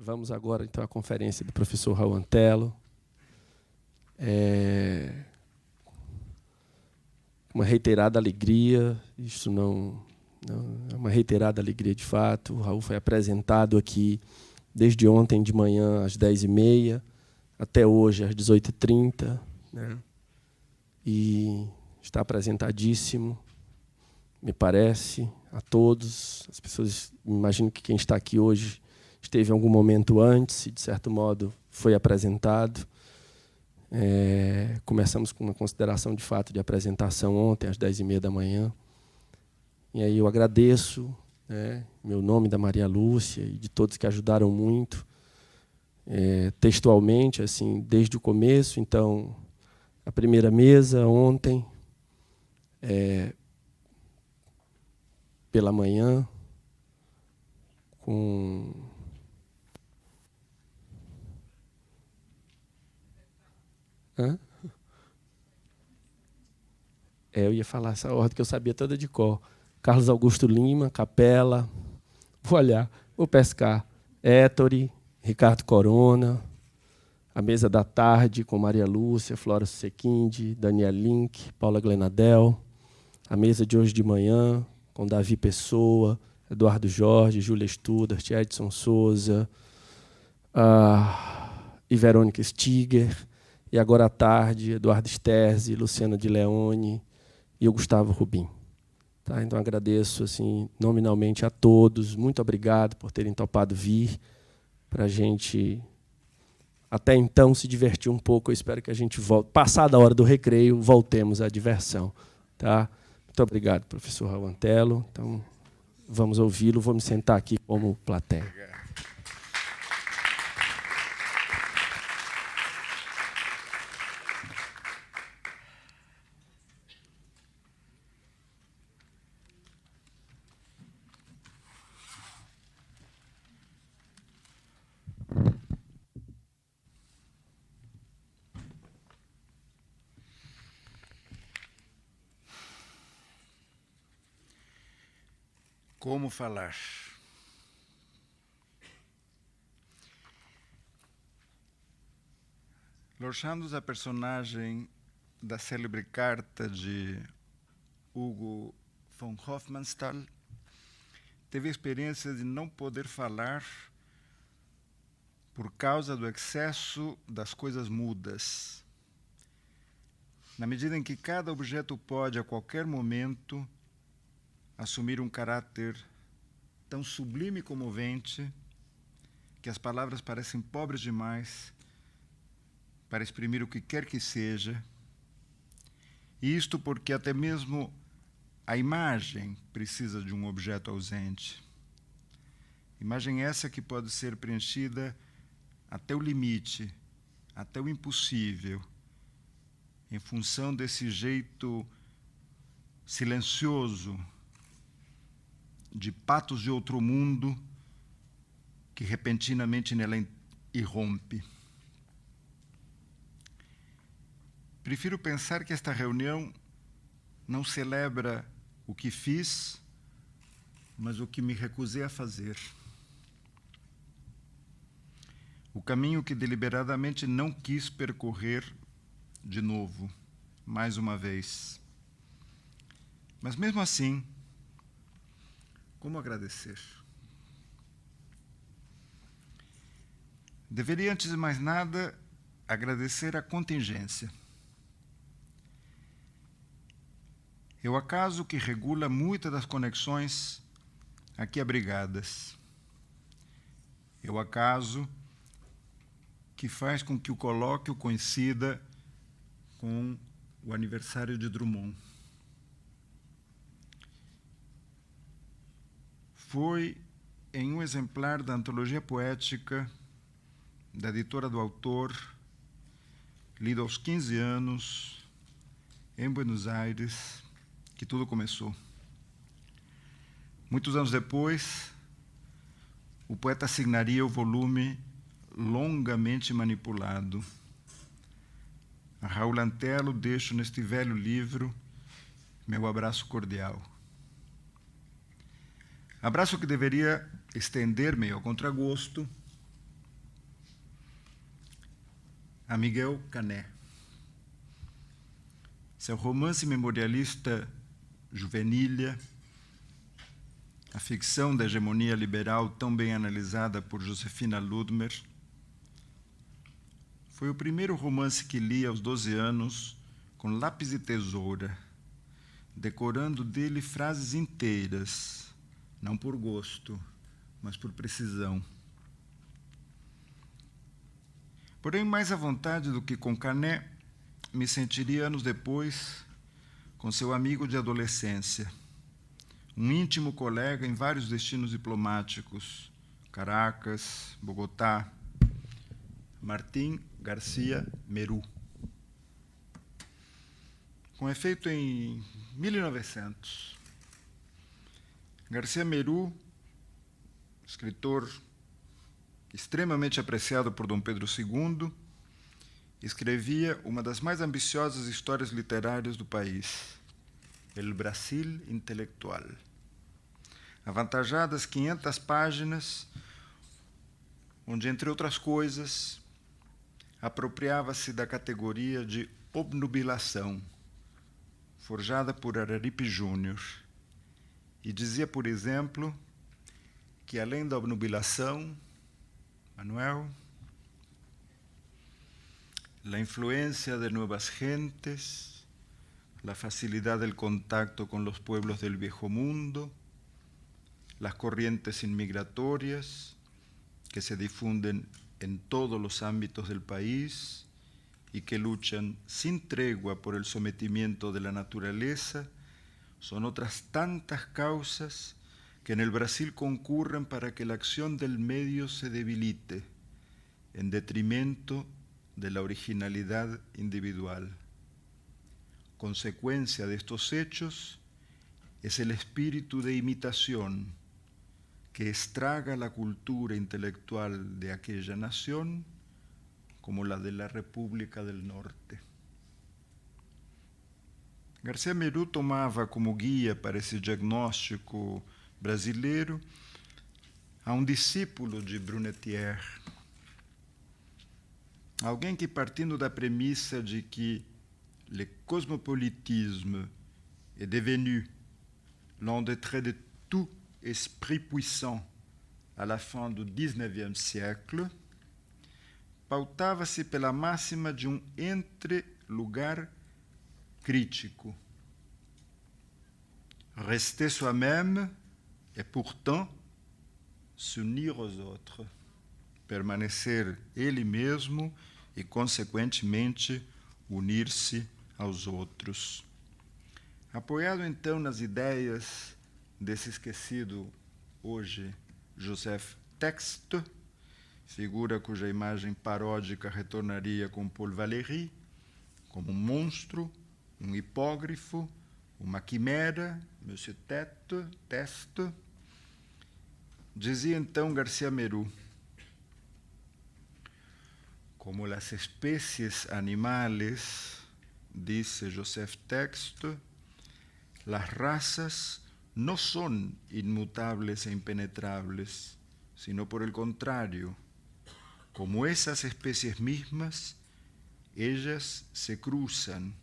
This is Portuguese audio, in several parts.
Vamos agora, então, à conferência do professor Raul Antelo. Uma reiterada alegria, isso não é uma reiterada alegria de fato. O Raul foi apresentado aqui desde ontem de manhã às 10h30 até hoje às 18h30, né? E está apresentadíssimo, me parece, a todos. As pessoas, imagino que quem está aqui hoje esteve em algum momento antes e, de certo modo, foi apresentado. Começamos com uma consideração de fato de apresentação ontem, às 10h30 da manhã. E aí eu agradeço, né, meu nome, da Maria Lúcia e de todos que ajudaram muito, textualmente, assim, desde o começo. Então, a primeira mesa ontem, pela manhã, com... Hã? Eu ia falar essa ordem que eu sabia toda de cor. Carlos Augusto Lima, Capela, vou olhar, vou pescar. Héctor, Ricardo Corona, a mesa da tarde com Maria Lúcia, Flora Susequinde, Daniel Link, Paula Glenadel, a mesa de hoje de manhã com Davi Pessoa, Eduardo Jorge, Júlia Studart, Edson Souza, e Verônica Stiger, e agora à tarde, Eduardo Sterzi, Luciana de Leone e o Gustavo Rubim. Tá? Então, agradeço assim, nominalmente a todos. Muito obrigado por terem topado vir para a gente, até então, se divertir um pouco. Eu espero que a gente volte. Passada a hora do recreio, voltemos à diversão. Tá? Muito obrigado, professor Raul Antelo. Então, vamos ouvi-lo. Vou me sentar aqui como plateia. Como falar? Lord Chandos, a personagem da célebre carta de Hugo von Hofmannsthal, teve a experiência de não poder falar por causa do excesso das coisas mudas. Na medida em que cada objeto pode, a qualquer momento, assumir um caráter tão sublime e comovente que as palavras parecem pobres demais para exprimir o que quer que seja, e isto porque até mesmo a imagem precisa de um objeto ausente. Imagem essa que pode ser preenchida até o limite, até o impossível, em função desse jeito silencioso de patos de outro mundo que repentinamente nela irrompe. Prefiro pensar que esta reunião não celebra o que fiz, mas o que me recusei a fazer. O caminho que deliberadamente não quis percorrer de novo, mais uma vez. Mas mesmo assim, como agradecer? Deveria, antes de mais nada, agradecer a contingência. É o acaso que regula muitas das conexões aqui abrigadas. É o acaso que faz com que o colóquio coincida com o aniversário de Drummond. Foi em um exemplar da Antologia Poética da editora do autor, lido aos 15 anos, em Buenos Aires, que tudo começou. Muitos anos depois, o poeta assinaria o volume Longamente Manipulado. A Raul Antelo deixo neste velho livro meu abraço cordial. Abraço que deveria estender-me ao contragosto a Miguel Canet. Seu romance memorialista Juvenília, a ficção da hegemonia liberal tão bem analisada por Josefina Ludmer, foi o primeiro romance que li aos 12 anos com lápis e tesoura, decorando dele frases inteiras, não por gosto, mas por precisão. Porém, mais à vontade do que com Canet, me sentiria anos depois com seu amigo de adolescência, um íntimo colega em vários destinos diplomáticos, Caracas, Bogotá, Martim Garcia Meru. Com efeito, em 1900, Garcia Meru, escritor extremamente apreciado por Dom Pedro II, escrevia uma das mais ambiciosas histórias literárias do país, El Brasil Intelectual. Avantajadas 500 páginas, onde, entre outras coisas, apropriava-se da categoria de obnubilação, forjada por Araripe Júnior, e dizia, por exemplo, que além da obnubilação, Manuel, la influencia de nuevas gentes, la facilidad del contacto con los pueblos del viejo mundo, las corrientes inmigratorias que se difunden en todos los ámbitos del país y que luchan sin tregua por el sometimiento de la naturaleza, son otras tantas causas que en el Brasil concurren para que la acción del medio se debilite en detrimento de la originalidad individual. Consecuencia de estos hechos es el espíritu de imitación que estraga la cultura intelectual de aquella nación como la de la República del Norte. Garcia Meru tomava como guia para esse diagnóstico brasileiro a um discípulo de Brunetière, alguém que, partindo da premissa de que le cosmopolitisme est devenu l'un des traits de tout esprit puissant à la fin do XIXe siècle, pautava-se pela máxima de um entre-lugar crítico. Rester soi-même et pourtant s'unir aux autres. Permanecer ele mesmo e, consequentemente, unir-se aos outros. Apoiado, então, nas ideias desse esquecido hoje Joseph Texte, figura cuja imagem paródica retornaria com Paul Valéry, como um monstro, um hipógrifo, uma quimera, Monsieur Texte, dizia então Garcia Meru: como las especies animales, dice Joseph Texte, las razas no son inmutables e impenetrables, sino por el contrario, como esas especies mismas, ellas se cruzan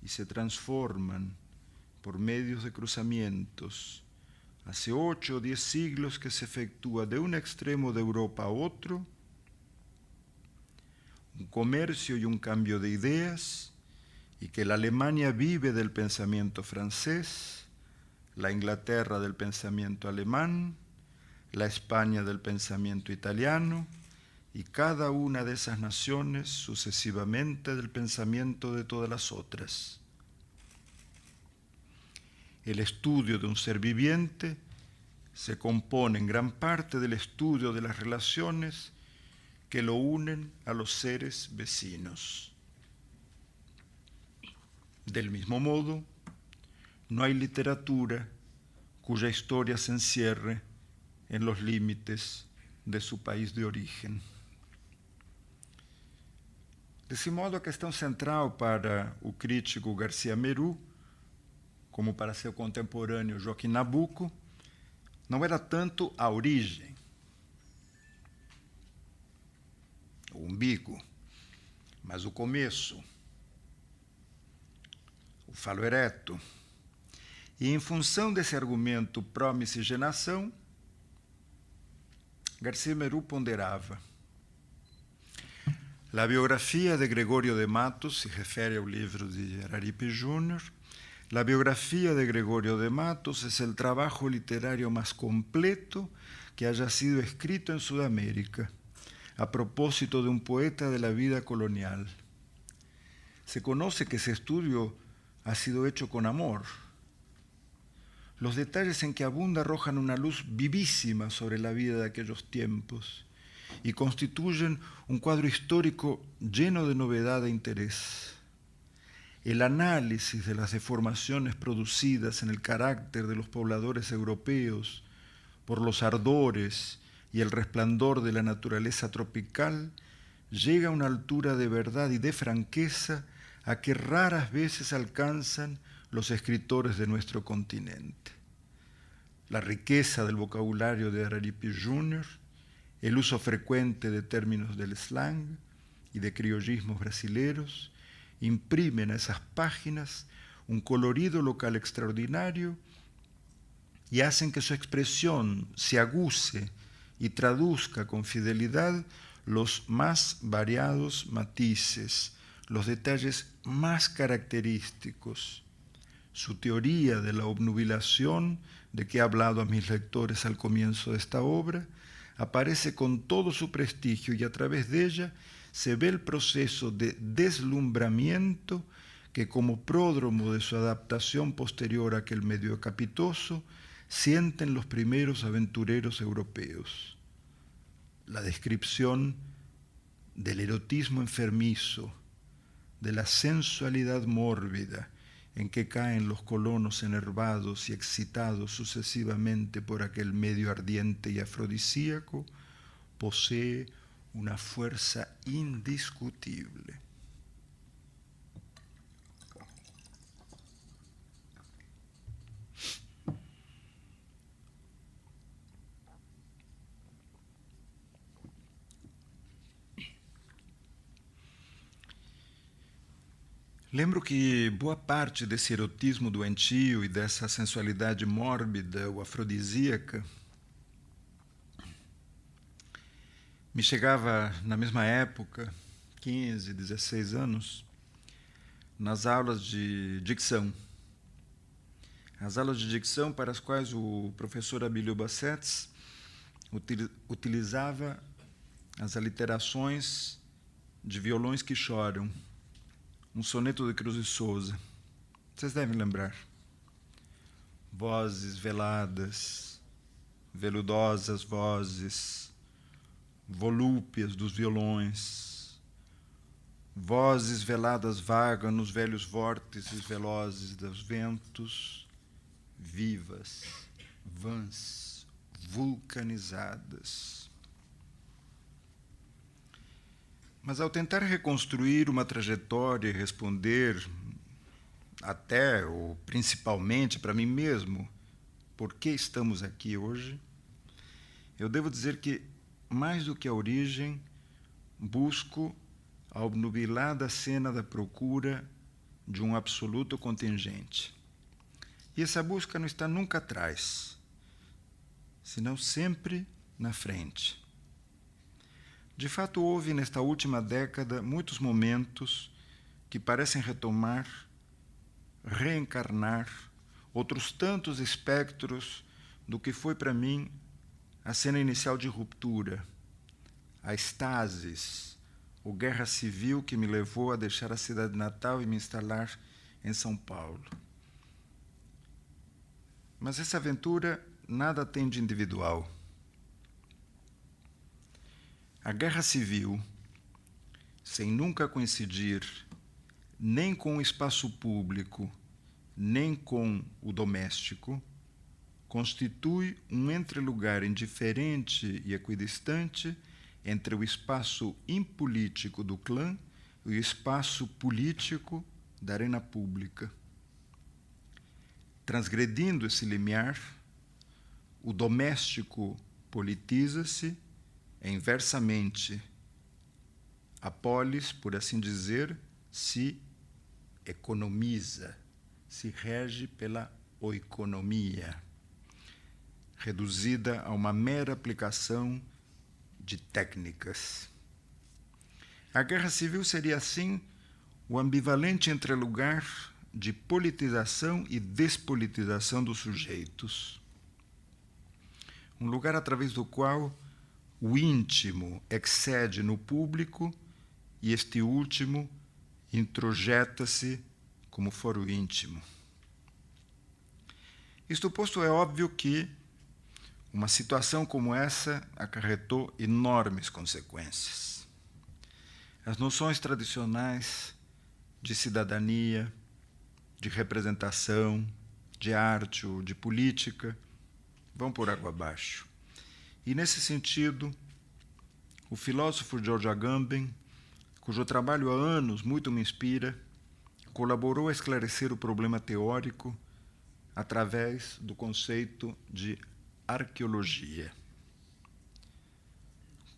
y se transforman por medios de cruzamientos. Hace 8 o 10 siglos que se efectúa de un extremo de Europa a otro, un comercio y un cambio de ideas, y que la Alemania vive del pensamiento francés, la Inglaterra del pensamiento alemán, la España del pensamiento italiano, y cada una de esas naciones sucesivamente del pensamiento de todas las otras. El estudio de un ser viviente se compone en gran parte del estudio de las relaciones que lo unen a los seres vecinos. Del mismo modo, no hay literatura cuya historia se encierre en los límites de su país de origen. Desse modo, a questão central para o crítico Garcia Meru, como para seu contemporâneo Joaquim Nabuco, não era tanto a origem, o umbigo, Mas o começo, o falo ereto, e em função desse argumento pró-miscigenação, García Meru ponderava: la biografia de Gregorio de Matos, se refere ao livro de Araripe Júnior, la biografia de Gregorio de Matos es el trabajo literario más completo que haya sido escrito en Sudamérica, a propósito de un poeta de la vida colonial. Se conoce que ese estudio ha sido hecho con amor. Los detalles en que abunda arrojan una luz vivísima sobre la vida de aquellos tiempos y constituyen un cuadro histórico lleno de novedad e interés. El análisis de las deformaciones producidas en el carácter de los pobladores europeos por los ardores y el resplandor de la naturaleza tropical llega a una altura de verdad y de franqueza a que raras veces alcanzan los escritores de nuestro continente. La riqueza del vocabulario de Araripe Júnior, el uso frecuente de términos del slang y de criollismos brasileros imprimen a esas páginas un colorido local extraordinario y hacen que su expresión se aguce y traduzca con fidelidad los más variados matices, los detalles más característicos. Su teoría de la obnubilación, de que he hablado a mis lectores al comienzo de esta obra, aparece con todo su prestigio y a través de ella se ve el proceso de deslumbramiento que, como pródromo de su adaptación posterior a aquel medio capitoso, sienten los primeros aventureros europeos. La descripción del erotismo enfermizo, de la sensualidad mórbida en que caen los colonos enervados y excitados sucesivamente por aquel medio ardiente y afrodisíaco, posee una fuerza indiscutible. Lembro que boa parte desse erotismo doentio e dessa sensualidade mórbida ou afrodisíaca me chegava na mesma época, 15, 16 anos, nas aulas de dicção. As aulas de dicção para as quais o professor Abílio Bassetes utilizava as aliterações de Violões que Choram, um soneto de Cruz e Souza. Vocês devem lembrar. Vozes veladas, veludosas vozes, volúpias dos violões, vozes veladas vagam nos velhos vórtices velozes dos ventos, vivas, vãs, vulcanizadas. Mas ao tentar reconstruir uma trajetória e responder, até ou principalmente para mim mesmo, por que estamos aqui hoje, eu devo dizer que, mais do que a origem, busco a obnubilada cena da procura de um absoluto contingente. E essa busca não está nunca atrás, senão sempre na frente. De fato, houve nesta última década muitos momentos que parecem retomar, reencarnar outros tantos espectros do que foi para mim a cena inicial de ruptura, a estasis, ou guerra civil que me levou a deixar a cidade natal e me instalar em São Paulo. Mas essa aventura nada tem de individual. A guerra civil, sem nunca coincidir nem com o espaço público, nem com o doméstico, constitui um entrelugar indiferente e equidistante entre o espaço impolítico do clã e o espaço político da arena pública. Transgredindo esse limiar, o doméstico politiza-se inversamente a polis, por assim dizer, se economiza, se rege pela oikonomia, reduzida a uma mera aplicação de técnicas. A guerra civil seria, assim, o ambivalente entrelugar de politização e despolitização dos sujeitos. Um lugar através do qual o íntimo excede no público e este último introjeta-se como for o íntimo. Isto posto, é óbvio que uma situação como essa acarretou enormes consequências. As noções tradicionais de cidadania, de representação, de arte ou de política vão por água abaixo. E, nesse sentido, o filósofo George Agamben, cujo trabalho há anos muito me inspira, colaborou a esclarecer o problema teórico através do conceito de arqueologia.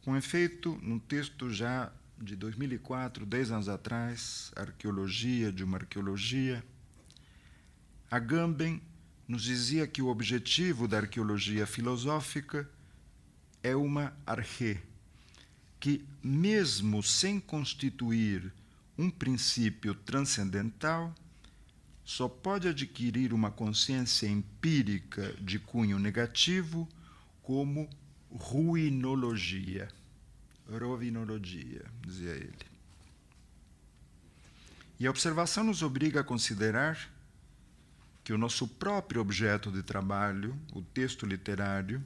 Com efeito, num texto já de 2004, 10 anos atrás, Arqueologia de uma Arqueologia, Agamben nos dizia que o objetivo da arqueologia filosófica é uma arché, que, mesmo sem constituir um princípio transcendental, só pode adquirir uma consciência empírica de cunho negativo como ruinologia. Rovinologia, dizia ele. E a observação nos obriga a considerar que o nosso próprio objeto de trabalho, o texto literário,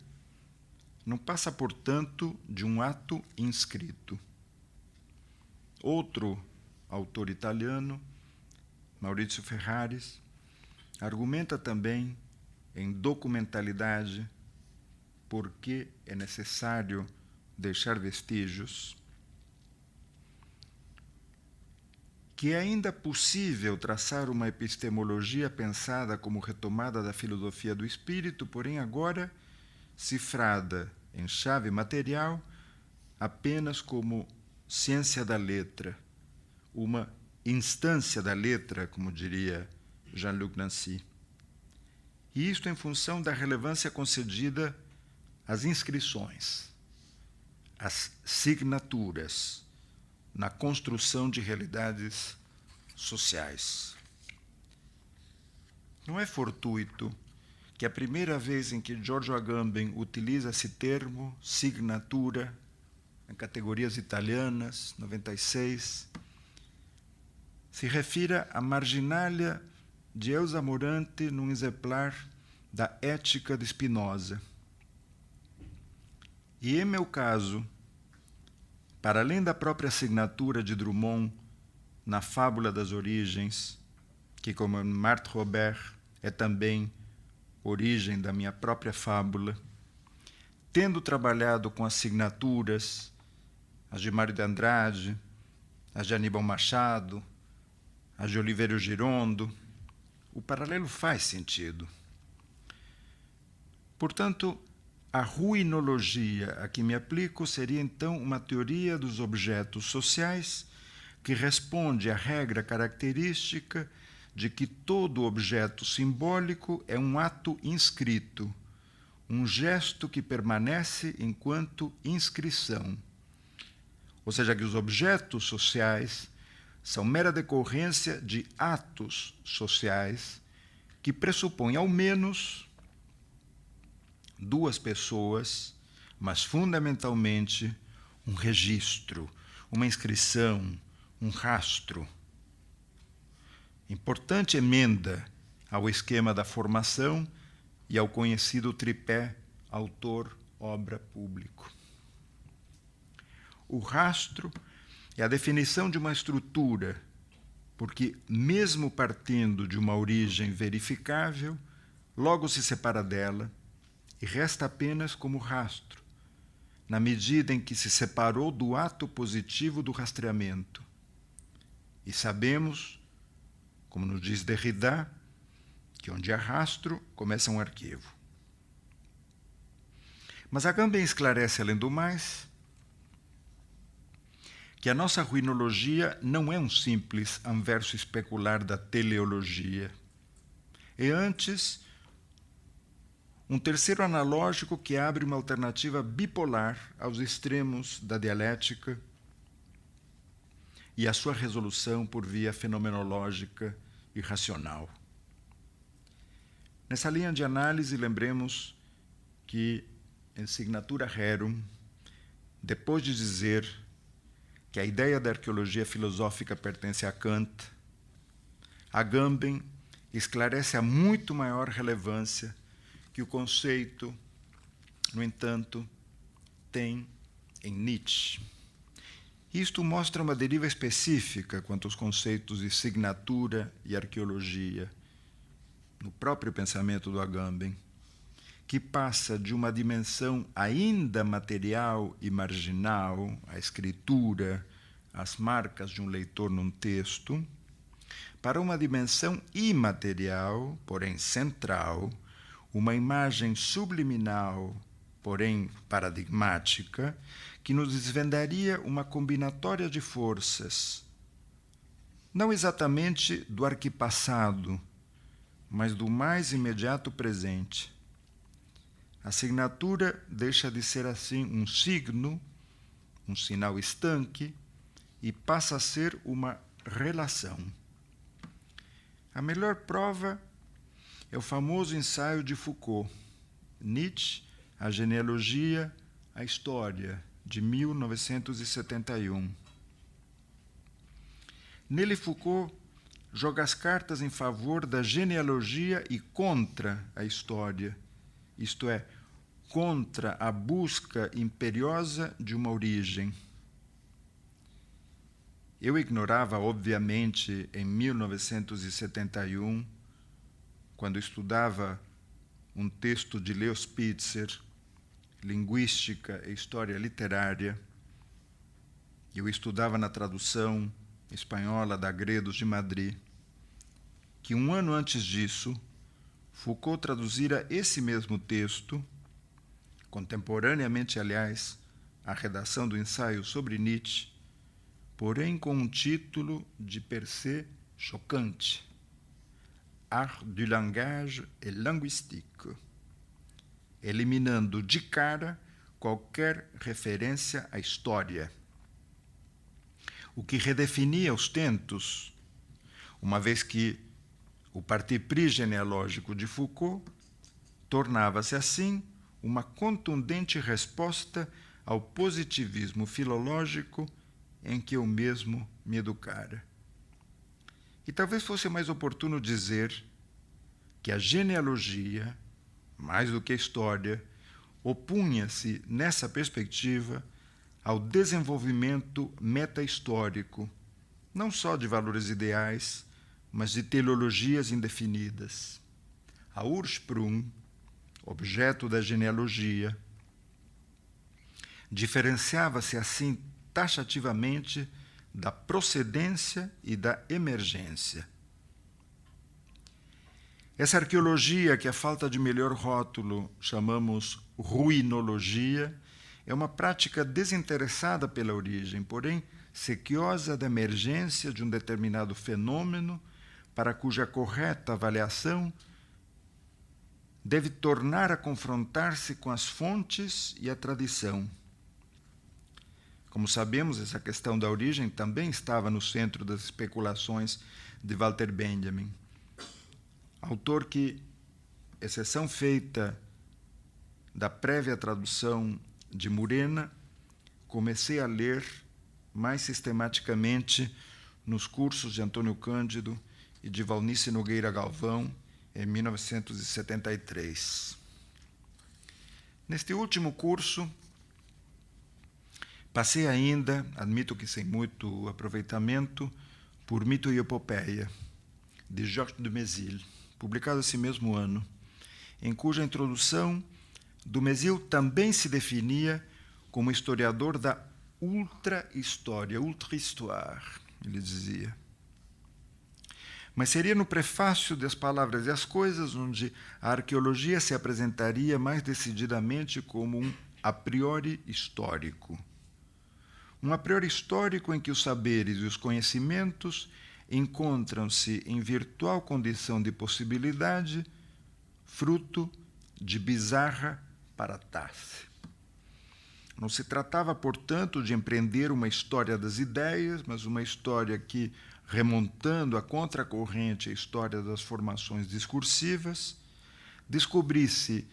não passa, portanto, de um ato inscrito. Outro autor italiano, Maurizio Ferraris, argumenta também em Documentalidade porque é necessário deixar vestígios, que é ainda possível traçar uma epistemologia pensada como retomada da filosofia do espírito, porém agora cifrada em chave material apenas como ciência da letra, uma instância da letra, como diria Jean-Luc Nancy. E isto em função da relevância concedida às inscrições, às signaturas, na construção de realidades sociais. Não é fortuito que a primeira vez em que Giorgio Agamben utiliza esse termo, signatura, em categorias italianas, 96, se refira à marginalia de Elsa Morante num exemplar da Ética de Spinoza. E, em meu caso, para além da própria assinatura de Drummond na Fábula das Origens, que, como Marthe Robert, é também origem da minha própria fábula, tendo trabalhado com assinaturas, as de Mário de Andrade, as de Aníbal Machado, as de Oliveira Girondo, o paralelo faz sentido. Portanto, a ruinologia a que me aplico seria, então, uma teoria dos objetos sociais que responde à regra característica de que todo objeto simbólico é um ato inscrito, um gesto que permanece enquanto inscrição. Ou seja, que os objetos sociais são mera decorrência de atos sociais que pressupõem, ao menos, duas pessoas, mas fundamentalmente um registro, uma inscrição, um rastro. Importante emenda ao esquema da formação e ao conhecido tripé autor, obra, público. O rastro é a definição de uma estrutura, porque, mesmo partindo de uma origem verificável, logo se separa dela e resta apenas como rastro, na medida em que se separou do ato positivo do rastreamento. E sabemos, como nos diz Derrida, que onde há rastro, começa um arquivo. Mas Agamben esclarece, além do mais, que a nossa ruinologia não é um simples anverso especular da teleologia. É antes um terceiro analógico que abre uma alternativa bipolar aos extremos da dialética e a sua resolução por via fenomenológica e racional. Nessa linha de análise, lembremos que, em Signatura Rerum, depois de dizer que a ideia da arqueologia filosófica pertence a Kant, Agamben esclarece a muito maior relevância que o conceito, no entanto, tem em Nietzsche. Isto mostra uma deriva específica quanto aos conceitos de signatura e arqueologia no próprio pensamento do Agamben, que passa de uma dimensão ainda material e marginal, a escritura, as marcas de um leitor num texto, para uma dimensão imaterial, porém central, uma imagem subliminal, porém paradigmática, que nos desvendaria uma combinatória de forças, não exatamente do arquipassado, mas do mais imediato presente. A signatura deixa de ser assim um signo, um sinal estanque, e passa a ser uma relação. A melhor prova é o famoso ensaio de Foucault, Nietzsche, a genealogia, a história, de 1971. Nele, Foucault joga as cartas em favor da genealogia e contra a história, isto é, contra a busca imperiosa de uma origem. Eu ignorava, obviamente, em 1971, quando estudava um texto de Leo Spitzer, Linguística e História Literária, eu estudava na tradução espanhola da Gredos de Madrid, que um ano antes disso, Foucault traduzira esse mesmo texto, contemporaneamente, aliás, à redação do ensaio sobre Nietzsche, porém com um título de per se chocante, Art du langage et linguistique, eliminando de cara qualquer referência à história, o que redefinia os tentos, uma vez que o parti pris genealógico de Foucault tornava-se assim uma contundente resposta ao positivismo filológico em que eu mesmo me educara. E talvez fosse mais oportuno dizer que a genealogia, mais do que a história, opunha-se, nessa perspectiva, ao desenvolvimento meta-histórico, não só de valores ideais, mas de teleologias indefinidas. A Ursprung, objeto da genealogia, diferenciava-se assim taxativamente da procedência e da emergência. Essa arqueologia, que a falta de melhor rótulo chamamos ruinologia, é uma prática desinteressada pela origem, porém sequiosa da emergência de um determinado fenômeno, para cuja correta avaliação deve tornar a confrontar-se com as fontes e a tradição. Como sabemos, essa questão da origem também estava no centro das especulações de Walter Benjamin, autor que, exceção feita da prévia tradução de Murena, comecei a ler mais sistematicamente nos cursos de Antônio Cândido e de Valnice Nogueira Galvão, em 1973. Neste último curso, passei ainda, admito que sem muito aproveitamento, por Mito e Epopeia, de Georges Dumézil, publicado esse mesmo ano, em cuja introdução Dumézil também se definia como historiador da ultra-história, ultra-histoire, ele dizia. Mas seria no prefácio das Palavras e as Coisas onde a arqueologia se apresentaria mais decididamente como um a priori histórico. Um a priori histórico em que os saberes e os conhecimentos encontram-se em virtual condição de possibilidade, fruto de bizarra paratasse. Não se tratava, portanto, de empreender uma história das ideias, mas uma história que, remontando a contracorrente a história das formações discursivas, descobrisse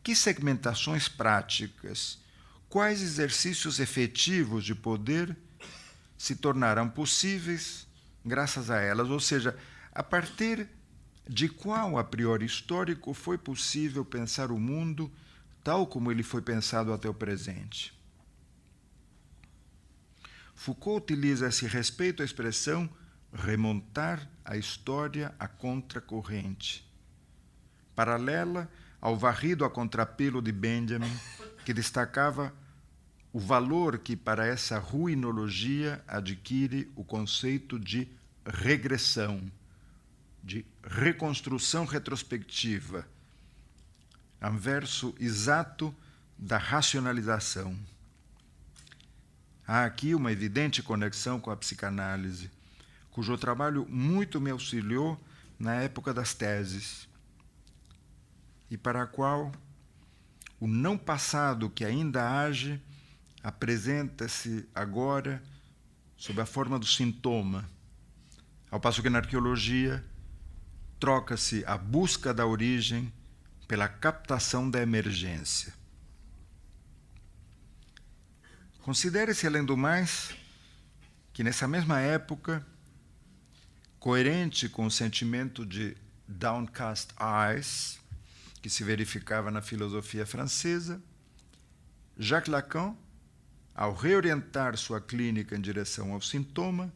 que segmentações práticas, quais exercícios efetivos de poder se tornarão possíveis graças a elas, ou seja, a partir de qual a priori histórico foi possível pensar o mundo tal como ele foi pensado até o presente. Foucault utiliza a esse respeito a expressão remontar a história à contracorrente, paralela ao varrido a contrapelo de Benjamin, que destacava o valor que para essa ruinologia adquire o conceito de regressão, de reconstrução retrospectiva, anverso exato da racionalização. Há aqui uma evidente conexão com a psicanálise, cujo trabalho muito me auxiliou na época das teses, e para a qual o não passado que ainda age apresenta-se agora sob a forma do sintoma, ao passo que na arqueologia troca-se a busca da origem pela captação da emergência. Considere-se, além do mais, que nessa mesma época, coerente com o sentimento de downcast eyes, que se verificava na filosofia francesa, Jacques Lacan, ao reorientar sua clínica em direção ao sintoma,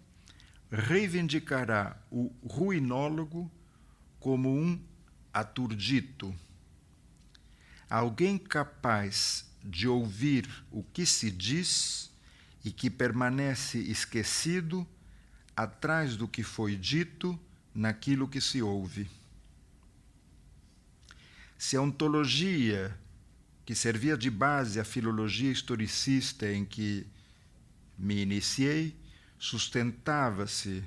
reivindicará o ruinólogo como um aturdito, alguém capaz de ouvir o que se diz e que permanece esquecido atrás do que foi dito naquilo que se ouve. Se a ontologia que servia de base à filologia historicista em que me iniciei sustentava-se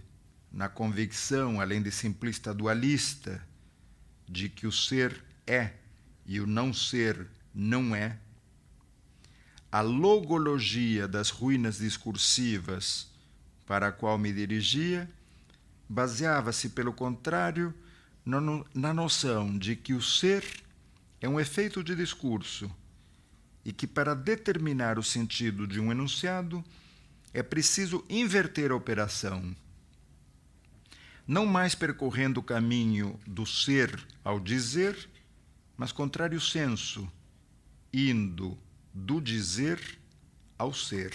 na convicção, além de simplista dualista, de que o ser é e o não ser não é, a logologia das ruínas discursivas para a qual me dirigia baseava-se, pelo contrário, na noção de que o ser é um efeito de discurso e que, para determinar o sentido de um enunciado, é preciso inverter a operação, não mais percorrendo o caminho do ser ao dizer, mas contrário senso, indo do dizer ao ser.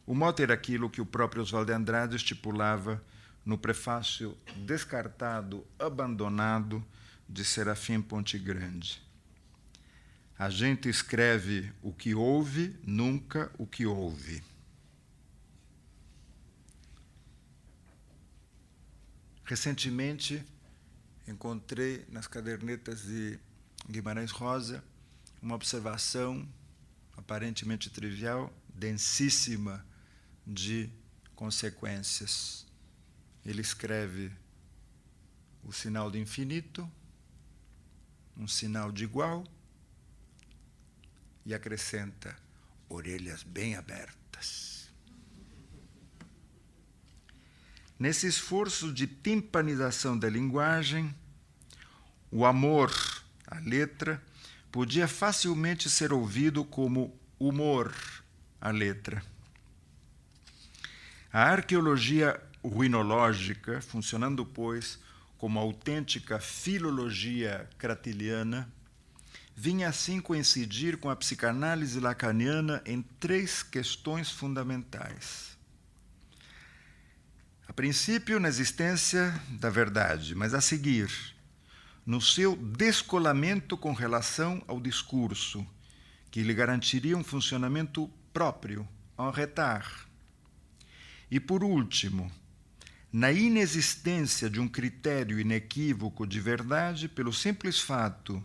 O mote era aquilo que o próprio Oswald de Andrade estipulava no prefácio descartado, abandonado, de Serafim Ponte Grande. A gente escreve o que ouve, nunca o que ouve. Recentemente, encontrei nas cadernetas de Guimarães Rosa uma observação aparentemente trivial, densíssima de consequências. Ele escreve o sinal de infinito, um sinal de igual, e acrescenta orelhas bem abertas. Nesse esforço de timpanização da linguagem, o amor, a letra, podia facilmente ser ouvido como humor, a letra. A arqueologia ruinológica, funcionando, pois, como autêntica filologia cratiliana, vinha assim coincidir com a psicanálise lacaniana em 3 questões fundamentais. A princípio, na existência da verdade, mas a seguir, no seu descolamento com relação ao discurso, que lhe garantiria um funcionamento próprio, en retard. E, por último, na inexistência de um critério inequívoco de verdade pelo simples fato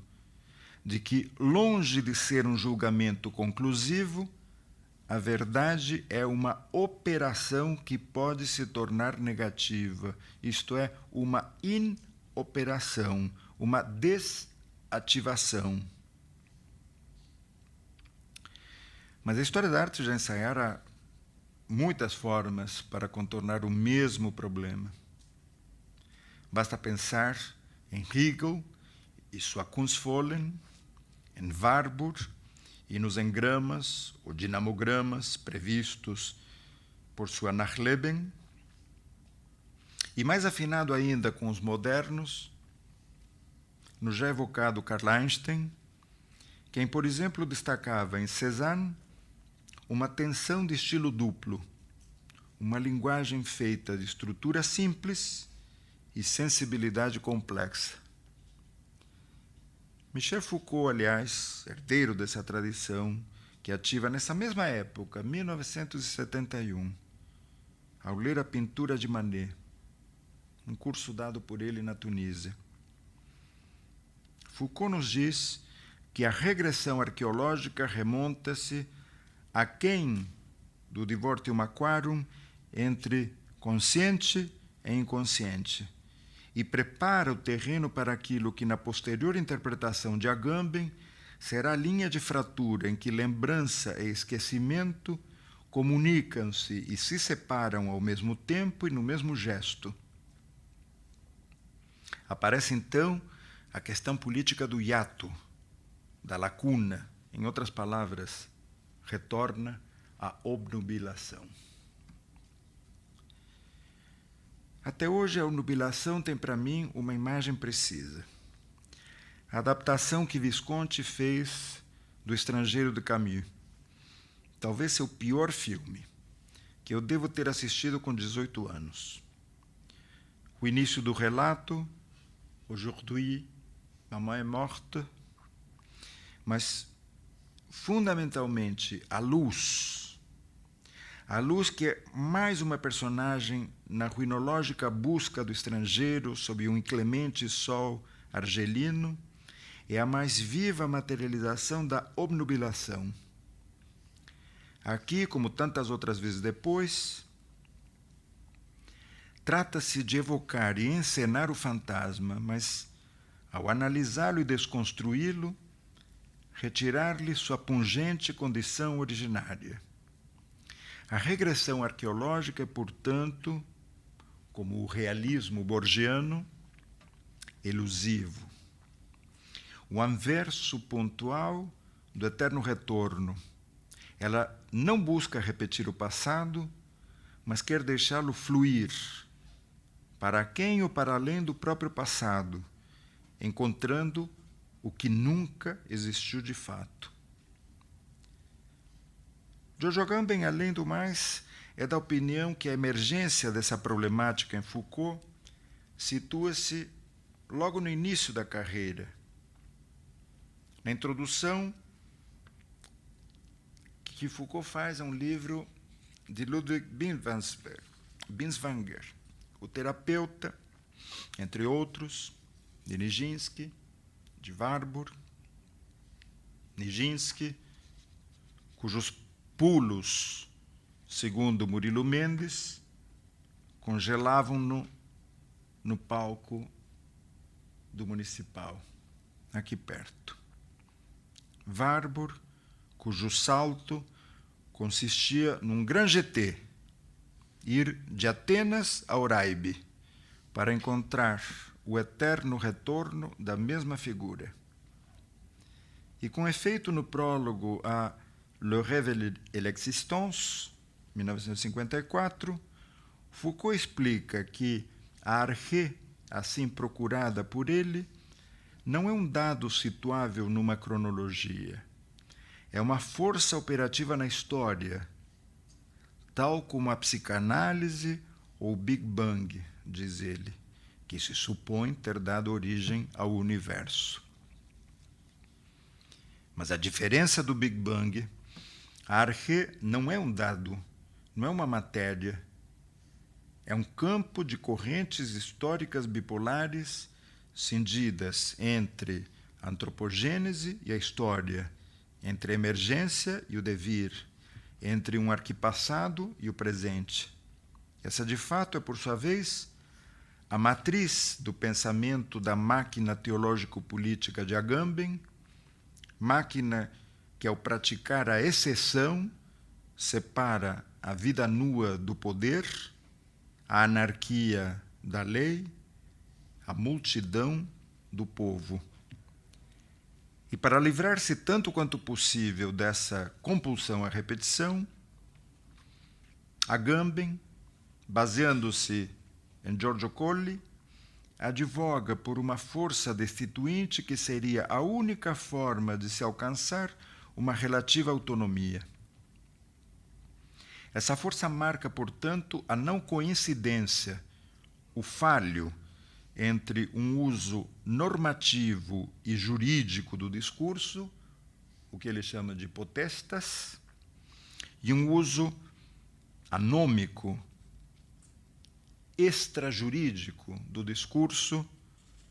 de que, longe de ser um julgamento conclusivo, a verdade é uma operação que pode se tornar negativa, isto é, uma inoperação, uma desativação. Mas a história da arte já ensaiara muitas formas para contornar o mesmo problema. Basta pensar em Hegel e sua Kunstvollen, em Warburg e nos engramas ou dinamogramas previstos por sua Nachleben, e mais afinado ainda com os modernos, no já evocado Carl Einstein, quem, por exemplo, destacava em Cézanne uma tensão de estilo duplo, uma linguagem feita de estrutura simples e sensibilidade complexa. Michel Foucault, aliás, herdeiro dessa tradição, que ativa nessa mesma época, 1971, ao ler a pintura de Manet, um curso dado por ele na Tunísia. Foucault nos diz que a regressão arqueológica remonta-se aquém do divortium aquarum entre consciente e inconsciente, e prepara o terreno para aquilo que, na posterior interpretação de Agamben, será a linha de fratura em que lembrança e esquecimento comunicam-se e se separam ao mesmo tempo e no mesmo gesto. Aparece, então, a questão política do hiato, da lacuna, em outras palavras, retorna a obnubilação. Até hoje, a obnubilação tem para mim uma imagem precisa. A adaptação que Visconti fez do Estrangeiro de Camus, talvez seu pior filme, que eu devo ter assistido com 18 anos. O início do relato, Aujourd'hui, Maman est morte, mas, fundamentalmente, a luz que é mais uma personagem na ruinológica busca do estrangeiro sob um inclemente sol argelino, é a mais viva materialização da obnubilação. Aqui, como tantas outras vezes depois, trata-se de evocar e encenar o fantasma, mas, ao analisá-lo e desconstruí-lo, retirar-lhe sua pungente condição originária. A regressão arqueológica é, portanto, como o realismo borgiano, elusivo. O anverso pontual do eterno retorno. Ela não busca repetir o passado, mas quer deixá-lo fluir, para quem ou para além do próprio passado, encontrando o que nunca existiu de fato. Jojo Agamben, além do mais, é da opinião que a emergência dessa problemática em Foucault situa-se logo no início da carreira. Na introdução que Foucault faz a um livro de Ludwig Binswanger, o terapeuta, entre outros, de Nijinsky, de Warburg, Nijinsky, cujos pulos, segundo Murilo Mendes, congelavam-no no palco do Municipal, aqui perto. Warburg, cujo salto consistia num grand jeté, ir de Atenas a Oraibe, para encontrar o eterno retorno da mesma figura. E com efeito no prólogo a Le Rêve et l'Existence, 1954, Foucault explica que a arché, assim procurada por ele, não é um dado situável numa cronologia. É uma força operativa na história, tal como a psicanálise ou o Big Bang, diz ele, que se supõe ter dado origem ao universo. Mas a diferença do Big Bang, a arché não é um dado, não é uma matéria, é um campo de correntes históricas bipolares cindidas entre a antropogênese e a história, entre a emergência e o devir, entre um arquipassado e o presente. Essa, de fato, é, por sua vez, a matriz do pensamento da máquina teológico-política de Agamben, máquina que, ao praticar a exceção, separa a vida nua do poder, a anarquia da lei, a multidão do povo. E para livrar-se tanto quanto possível dessa compulsão à repetição, Agamben, baseando-se em Giorgio Colli, advoga por uma força destituinte que seria a única forma de se alcançar uma relativa autonomia. Essa força marca, portanto, a não coincidência, o falho entre um uso normativo e jurídico do discurso, o que ele chama de potestas, e um uso anômico, extrajurídico do discurso,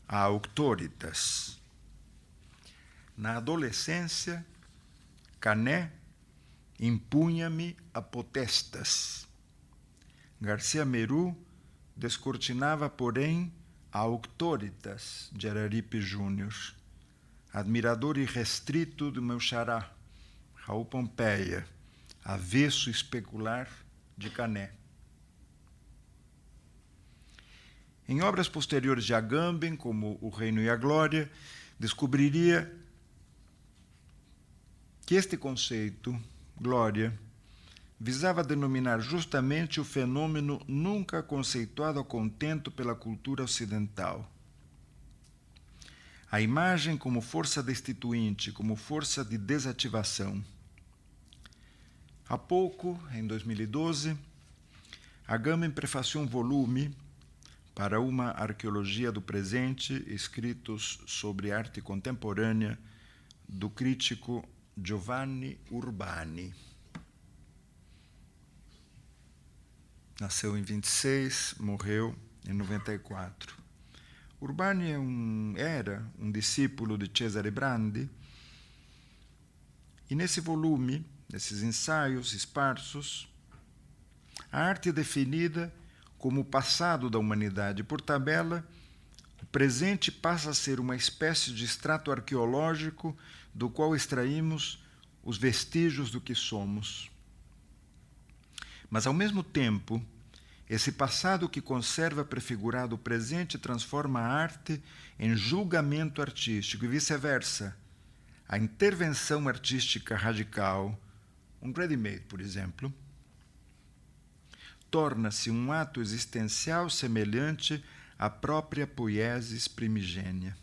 a auctoritas. Na adolescência, Cané impunha-me a potestas. Garcia Meru descortinava, porém, a auctoritas de Araripe Júnior, admirador irrestrito do meu xará, Raul Pompeia, avesso especular de Cané. Em obras posteriores de Agamben, como O Reino e a Glória, descobriria que este conceito, glória, visava denominar justamente o fenômeno nunca conceituado a contento pela cultura ocidental. A imagem como força destituinte, como força de desativação. Há pouco, em 2012, Agamben prefaciou um volume para uma arqueologia do presente, escritos sobre arte contemporânea, do crítico Giovanni Urbani. Nasceu em 26, morreu em 94. Urbani era um discípulo de Cesare Brandi, e nesse volume, nesses ensaios esparsos, a arte é definida como o passado da humanidade. Por tabela, o presente passa a ser uma espécie de extrato arqueológico do qual extraímos os vestígios do que somos. Mas, ao mesmo tempo, esse passado que conserva prefigurado o presente transforma a arte em julgamento artístico e vice-versa. A intervenção artística radical, um ready-made, por exemplo, torna-se um ato existencial semelhante à própria poiesis primigênia.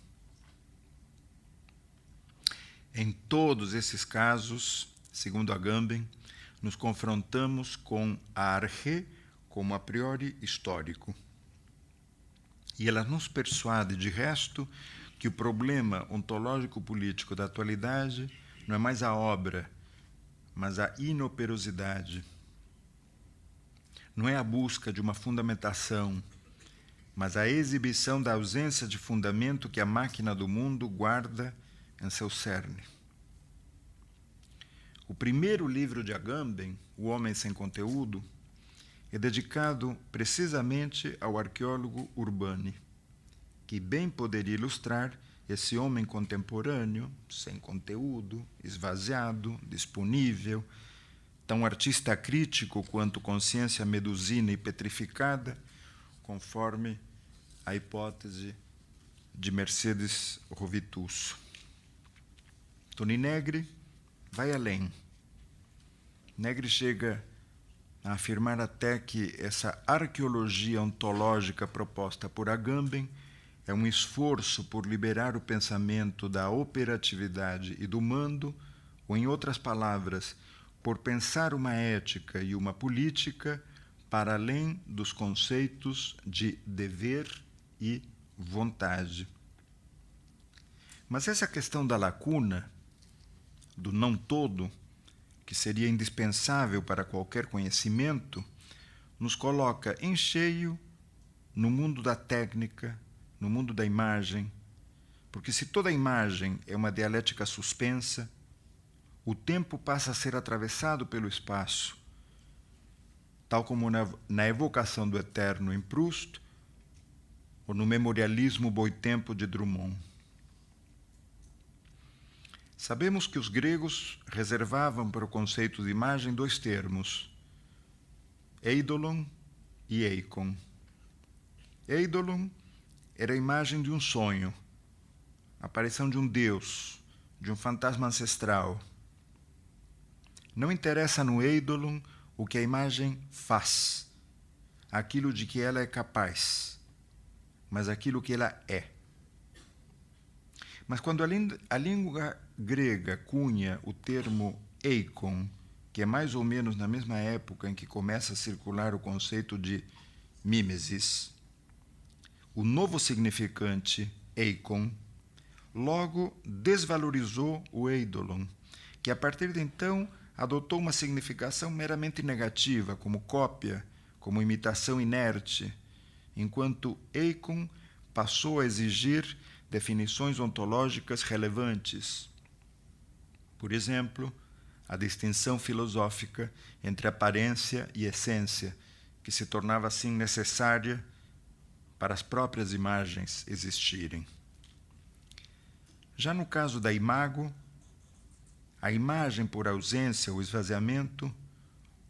Em todos esses casos, segundo Agamben, nos confrontamos com a arché como a priori histórico. E ela nos persuade, de resto, que o problema ontológico-político da atualidade não é mais a obra, mas a inoperosidade. Não é a busca de uma fundamentação, mas a exibição da ausência de fundamento que a máquina do mundo guarda em seu cerne. O primeiro livro de Agamben, O Homem Sem Conteúdo, é dedicado precisamente ao arqueólogo Urbani, que bem poderia ilustrar esse homem contemporâneo, sem conteúdo, esvaziado, disponível, tão artista crítico quanto consciência medusina e petrificada, conforme a hipótese de Mercedes Rovitusso. Toni Negri vai além. Negri chega a afirmar até que essa arqueologia ontológica proposta por Agamben é um esforço por liberar o pensamento da operatividade e do mando, ou, em outras palavras, por pensar uma ética e uma política para além dos conceitos de dever e vontade. Mas essa questão da lacuna, do não todo, que seria indispensável para qualquer conhecimento, nos coloca em cheio no mundo da técnica, no mundo da imagem, porque se toda imagem é uma dialética suspensa, o tempo passa a ser atravessado pelo espaço, tal como na evocação do eterno em Proust ou no memorialismo boitempo de Drummond. Sabemos que os gregos reservavam para o conceito de imagem dois termos, eidolon e eikon. Eidolon era a imagem de um sonho, a aparição de um deus, de um fantasma ancestral. Não interessa no eidolon o que a imagem faz, aquilo de que ela é capaz, mas aquilo que ela é. Mas quando a língua grega cunha o termo eikon, que é mais ou menos na mesma época em que começa a circular o conceito de mimesis, o novo significante eikon logo desvalorizou o eidolon, que a partir de então adotou uma significação meramente negativa, como cópia, como imitação inerte, enquanto eikon passou a exigir definições ontológicas relevantes. Por exemplo, a distinção filosófica entre aparência e essência, que se tornava assim necessária para as próprias imagens existirem. Já no caso da imago, a imagem por ausência ou esvaziamento,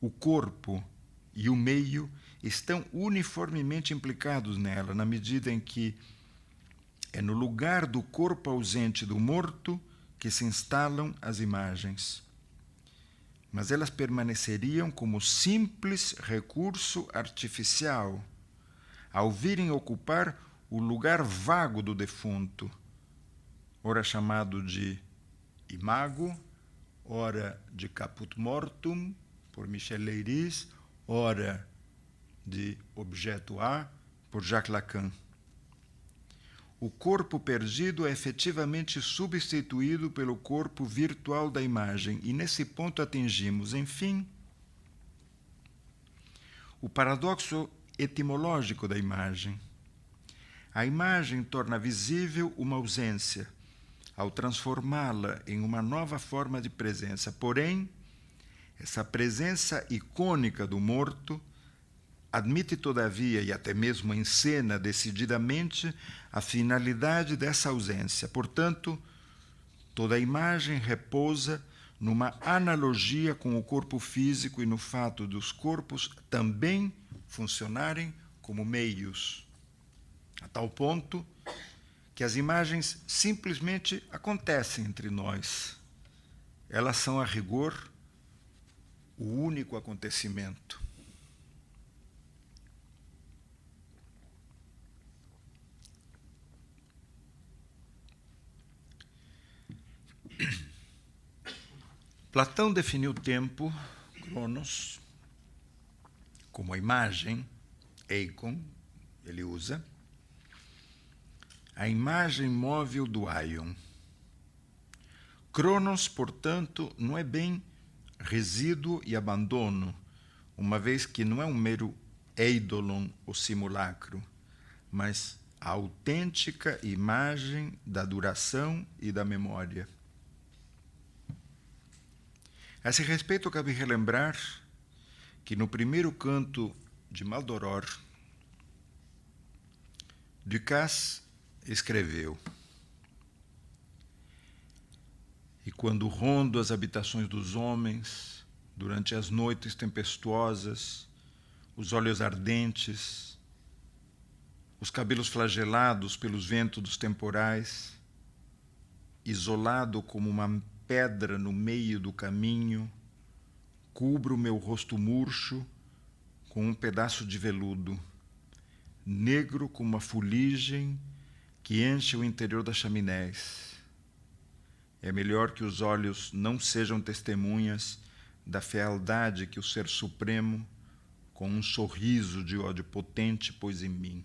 o corpo e o meio estão uniformemente implicados nela, na medida em que é no lugar do corpo ausente do morto que se instalam as imagens. Mas elas permaneceriam como simples recurso artificial, ao virem ocupar o lugar vago do defunto, ora chamado de imago, ora de caput mortum, por Michel Leiris, ora de objeto A, por Jacques Lacan. O corpo perdido é efetivamente substituído pelo corpo virtual da imagem, e nesse ponto atingimos, enfim, o paradoxo etimológico da imagem. A imagem torna visível uma ausência, ao transformá-la em uma nova forma de presença. Porém, essa presença icônica do morto admite, todavia, e até mesmo encena decididamente, a finalidade dessa ausência. Portanto, toda a imagem repousa numa analogia com o corpo físico e no fato dos corpos também funcionarem como meios, a tal ponto que as imagens simplesmente acontecem entre nós. Elas são, a rigor, o único acontecimento. Platão definiu o tempo, cronos, como a imagem, eikon, ele usa, a imagem móvel do aion. Cronos, portanto, não é bem resíduo e abandono, uma vez que não é um mero eidolon ou simulacro, mas a autêntica imagem da duração e da memória. A esse respeito, cabe relembrar que no primeiro canto de Maldoror, Ducasse escreveu: "E quando rondo as habitações dos homens, durante as noites tempestuosas, os olhos ardentes, os cabelos flagelados pelos ventos dos temporais, isolado como uma pedra no meio do caminho, cubro meu rosto murcho com um pedaço de veludo, negro como a fuligem que enche o interior das chaminés. É melhor que os olhos não sejam testemunhas da fealdade que o Ser Supremo, com um sorriso de ódio potente, pôs em mim."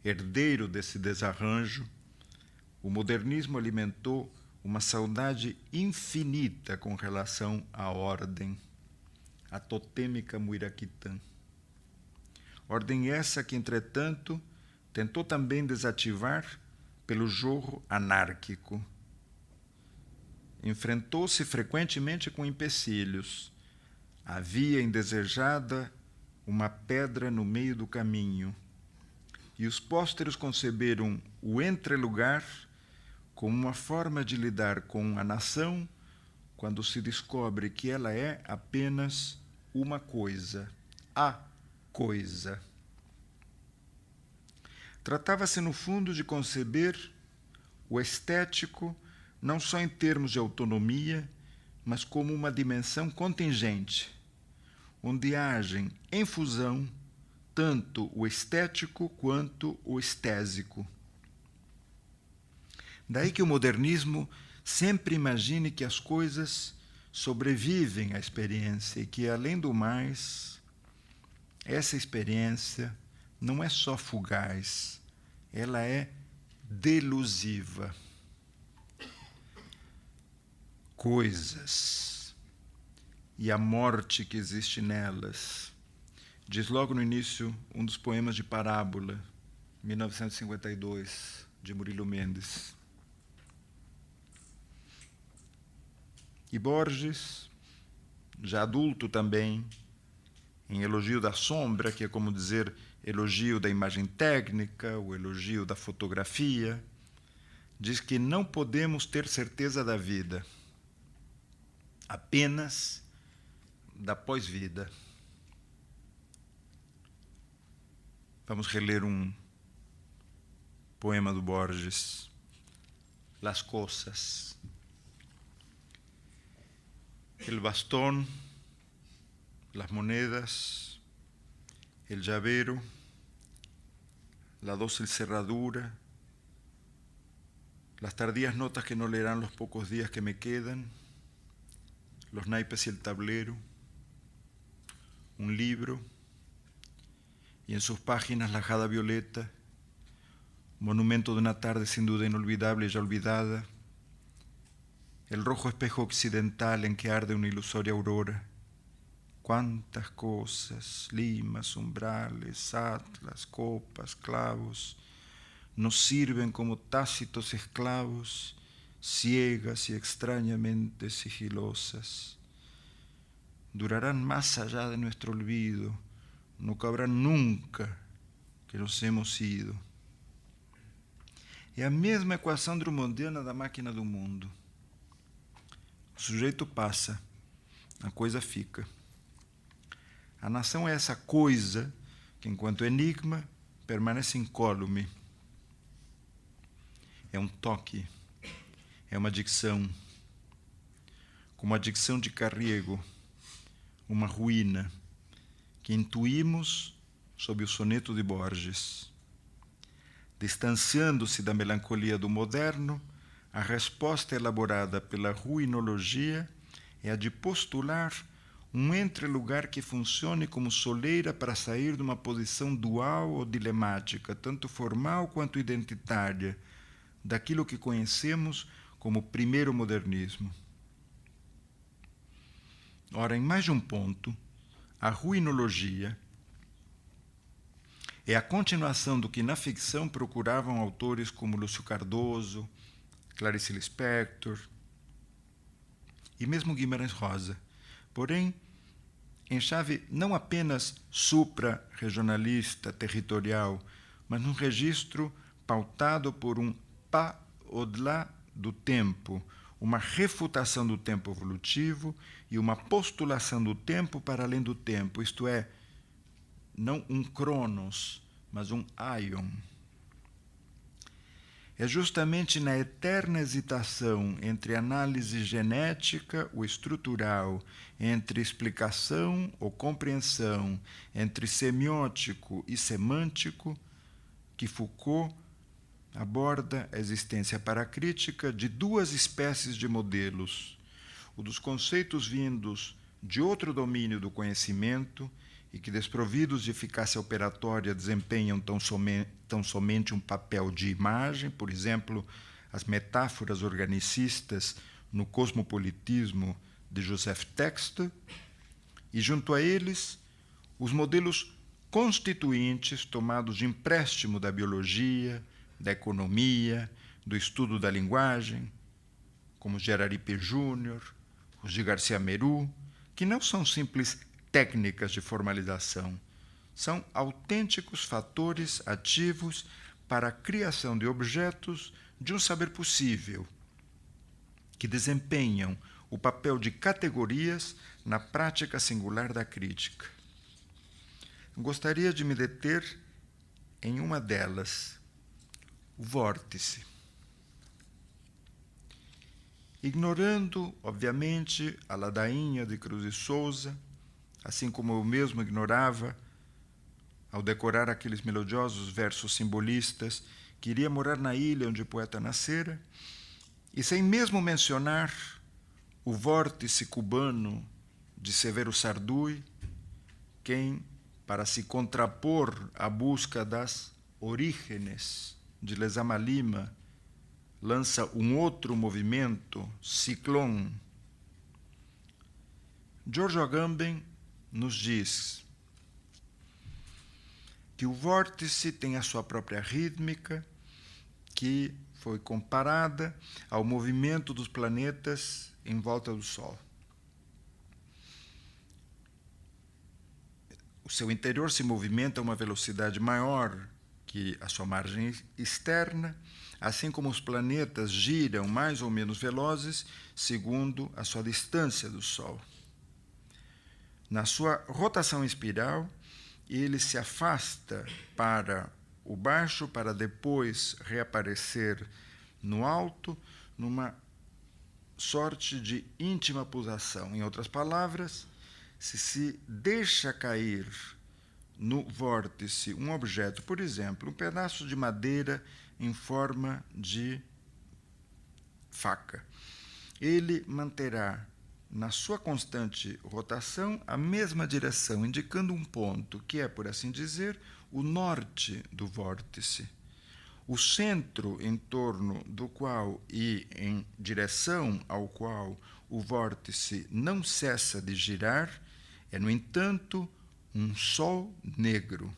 Herdeiro desse desarranjo, o modernismo alimentou uma saudade infinita com relação à ordem, a totêmica Muiraquitã. Ordem essa que, entretanto, tentou também desativar pelo jorro anárquico, enfrentou-se frequentemente com empecilhos. Havia indesejada uma pedra no meio do caminho, e os pósteros conceberam o entrelugar como uma forma de lidar com a nação quando se descobre que ela é apenas uma coisa, a coisa. Tratava-se, no fundo, de conceber o estético não só em termos de autonomia, mas como uma dimensão contingente, onde agem em fusão tanto o estético quanto o estésico. Daí que o modernismo sempre imagine que as coisas sobrevivem à experiência e que, além do mais, essa experiência não é só fugaz, ela é delusiva. Coisas e a morte que existe nelas. Diz logo no início um dos poemas de Parábola, 1952, de Murilo Mendes. E Borges, já adulto também, em Elogio da Sombra, que é como dizer elogio da imagem técnica, o elogio da fotografia, diz que não podemos ter certeza da vida, apenas da pós-vida. Vamos reler um poema do Borges, Las Cosas. El bastón, las monedas, el llavero, la dócil cerradura, las tardías notas que no leerán los pocos días que me quedan, los naipes y el tablero, un libro, y en sus páginas la jada violeta, monumento de una tarde sin duda inolvidable y ya olvidada, el rojo espejo occidental en que arde una ilusoria aurora. Cuántas cosas, limas, umbrales, atlas, copas, clavos, nos sirven como tácitos esclavos, ciegas y extrañamente sigilosas. Durarán más allá de nuestro olvido, no cabrán nunca que nos hemos ido. É a mesma equação drummondiana da máquina do mundo. O sujeito passa, a coisa fica. A nação é essa coisa que, enquanto enigma, permanece incólume. É um toque, é uma dicção, como a dicção de Carriego, uma ruína que intuímos sob o soneto de Borges. Distanciando-se da melancolia do moderno, a resposta elaborada pela ruinologia é a de postular um entrelugar que funcione como soleira para sair de uma posição dual ou dilemática, tanto formal quanto identitária, daquilo que conhecemos como primeiro modernismo. Ora, em mais de um ponto, a ruinologia é a continuação do que na ficção procuravam autores como Lúcio Cardoso, Clarice Lispector e mesmo Guimarães Rosa, porém em chave não apenas supra-regionalista, territorial, mas num registro pautado por um pas au-delà do tempo, uma refutação do tempo evolutivo e uma postulação do tempo para além do tempo, isto é, não um cronos, mas um aion. É justamente na eterna hesitação entre análise genética ou estrutural, entre explicação ou compreensão, entre semiótico e semântico, que Foucault aborda a existência paracrítica de duas espécies de modelos, o dos conceitos vindos de outro domínio do conhecimento e que, desprovidos de eficácia operatória, desempenham tão somente um papel de imagem, por exemplo, as metáforas organicistas no cosmopolitismo de Joseph Texte, e, junto a eles, os modelos constituintes tomados de empréstimo da biologia, da economia, do estudo da linguagem, como os de Araripe Júnior, os de Garcia Meru, que não são simples técnicas de formalização, são autênticos fatores ativos para a criação de objetos de um saber possível, que desempenham o papel de categorias na prática singular da crítica. Gostaria de me deter em uma delas, o vórtice. Ignorando, obviamente, a ladainha de Cruz de Souza, assim como eu mesmo ignorava, ao decorar aqueles melodiosos versos simbolistas, que iria morar na ilha onde o poeta nascera, e sem mesmo mencionar o vórtice cubano de Severo Sarduy, quem, para se contrapor à busca das orígenes de Lezama Lima, lança um outro movimento, Ciclón. Giorgio Agamben nos diz que o vórtice tem a sua própria rítmica, que foi comparada ao movimento dos planetas em volta do Sol. O seu interior se movimenta a uma velocidade maior que a sua margem externa, assim como os planetas giram mais ou menos velozes segundo a sua distância do Sol. Na sua rotação em espiral, ele se afasta para o baixo para depois reaparecer no alto, numa sorte de íntima pulsação. Em outras palavras, se deixa cair no vórtice um objeto, por exemplo, um pedaço de madeira em forma de faca, ele manterá na sua constante rotação a mesma direção, indicando um ponto que é, por assim dizer, o norte do vórtice. O centro em torno do qual e em direção ao qual o vórtice não cessa de girar é, no entanto, um sol negro,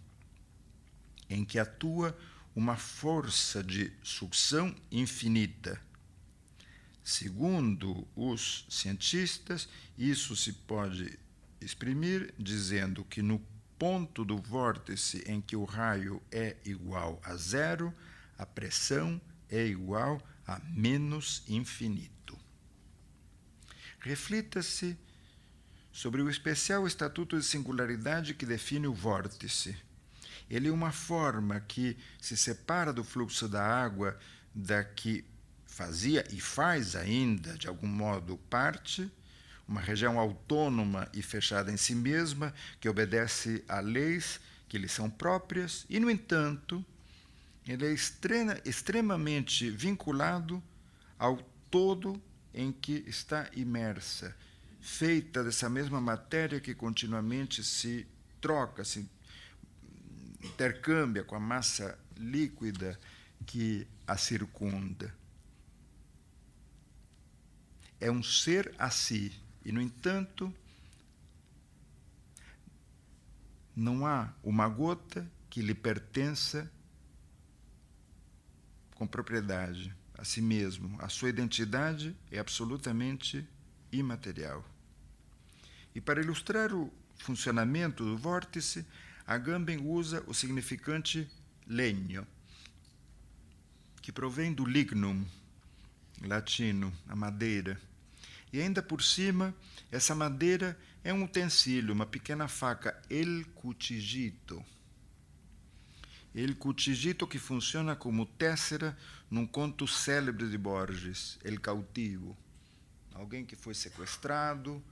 em que atua uma força de sucção infinita. Segundo os cientistas, isso se pode exprimir dizendo que no ponto do vórtice em que o raio é igual a zero, a pressão é igual a menos infinito. Reflita-se sobre o especial estatuto de singularidade que define o vórtice. Ele é uma forma que se separa do fluxo da água da que fazia e faz ainda, de algum modo, parte, uma região autônoma e fechada em si mesma, que obedece a leis que lhe são próprias, e, no entanto, ele é extremamente vinculado ao todo em que está imersa, feita dessa mesma matéria que continuamente se troca, se intercâmbia com a massa líquida que a circunda. É um ser a si, e, no entanto, não há uma gota que lhe pertença com propriedade a si mesmo. A sua identidade é absolutamente imaterial. E para ilustrar o funcionamento do vórtice, Agamben usa o significante legno, que provém do lignum, latino, a madeira. E ainda por cima, essa madeira é um utensílio, uma pequena faca, el cuchillito. El cuchillito que funciona como tessera num conto célebre de Borges, El Cautivo. Alguém que foi sequestrado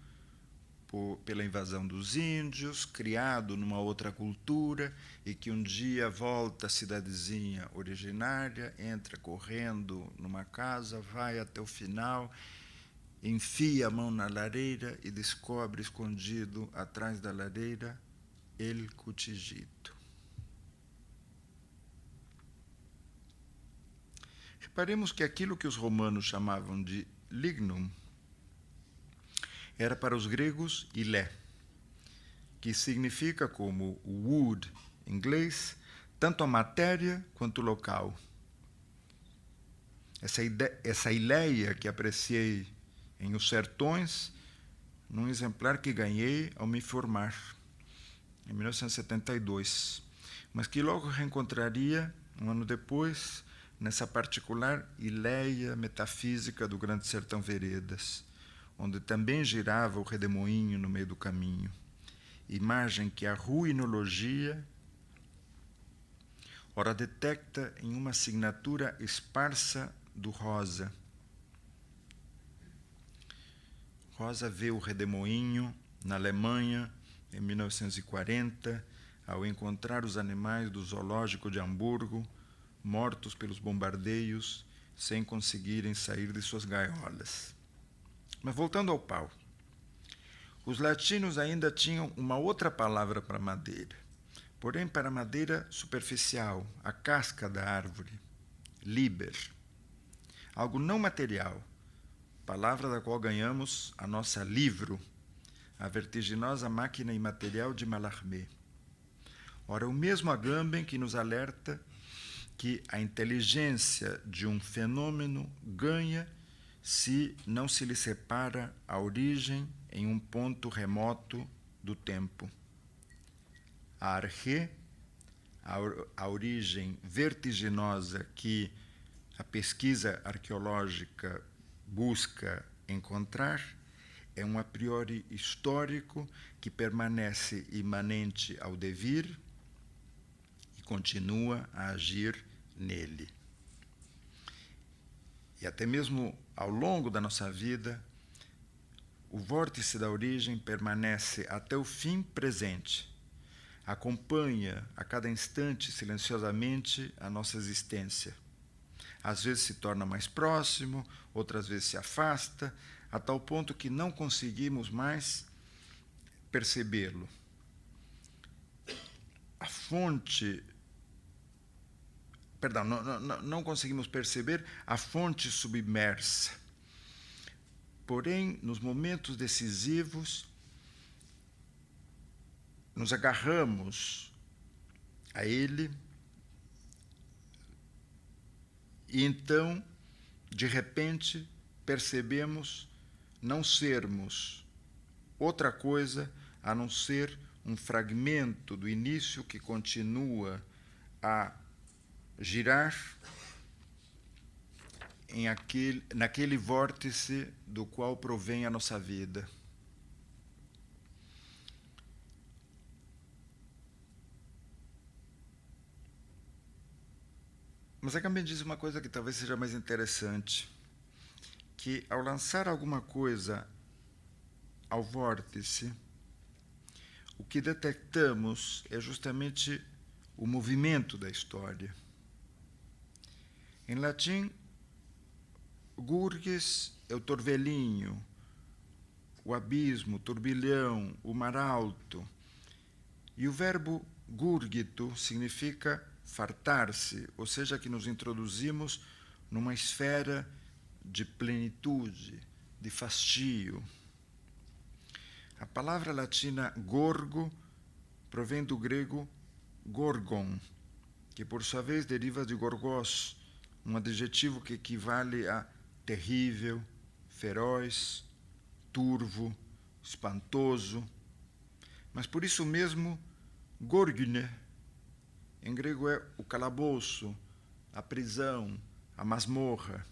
pela invasão dos índios, criado numa outra cultura e que um dia volta à cidadezinha originária, entra correndo numa casa, vai até o final, enfia a mão na lareira e descobre escondido atrás da lareira el cuchillito. Reparemos que aquilo que os romanos chamavam de lignum era para os gregos ilé, que significa, como wood em inglês, tanto a matéria quanto o local. essa ideia que apreciei em Os Sertões, num exemplar que ganhei ao me formar, em 1972, mas que logo reencontraria, um ano depois, nessa particular Ileia metafísica do Grande Sertão Veredas, onde também girava o redemoinho no meio do caminho, imagem que a ruinologia ora detecta em uma assinatura esparsa do Rosa. Rosa vê o redemoinho na Alemanha, em 1940, ao encontrar os animais do zoológico de Hamburgo, mortos pelos bombardeios, sem conseguirem sair de suas gaiolas. Mas voltando ao pau, os latinos ainda tinham uma outra palavra para madeira, porém para madeira superficial, a casca da árvore, liber, algo não material, palavra da qual ganhamos a nossa livro, a vertiginosa máquina imaterial de Mallarmé. Ora, o mesmo Agamben que nos alerta que a inteligência de um fenômeno ganha se não se lhe separa a origem em um ponto remoto do tempo. A arché, a origem vertiginosa que a pesquisa arqueológica busca encontrar, é um a priori histórico que permanece imanente ao devir e continua a agir nele. E até mesmo ao longo da nossa vida, o vórtice da origem permanece até o fim presente, acompanha a cada instante silenciosamente a nossa existência. Às vezes se torna mais próximo, outras vezes se afasta, a tal ponto que não conseguimos mais percebê-lo. A fonte... Perdão, não conseguimos perceber a fonte submersa. Porém, nos momentos decisivos, nos agarramos a ele e então, de repente, percebemos não sermos outra coisa a não ser um fragmento do início que continua a girar naquele vórtice do qual provém a nossa vida. Mas Agamben diz uma coisa que talvez seja mais interessante, que ao lançar alguma coisa ao vórtice, o que detectamos é justamente o movimento da história. Em latim, gurgis é o torvelinho, o abismo, o turbilhão, o mar alto. E o verbo gurgito significa fartar-se, ou seja, que nos introduzimos numa esfera de plenitude, de fastio. A palavra latina gorgo provém do grego gorgon, que por sua vez deriva de gorgos, um adjetivo que equivale a terrível, feroz, turvo, espantoso. Mas por isso mesmo, gorgune, em grego é o calabouço, a prisão, a masmorra.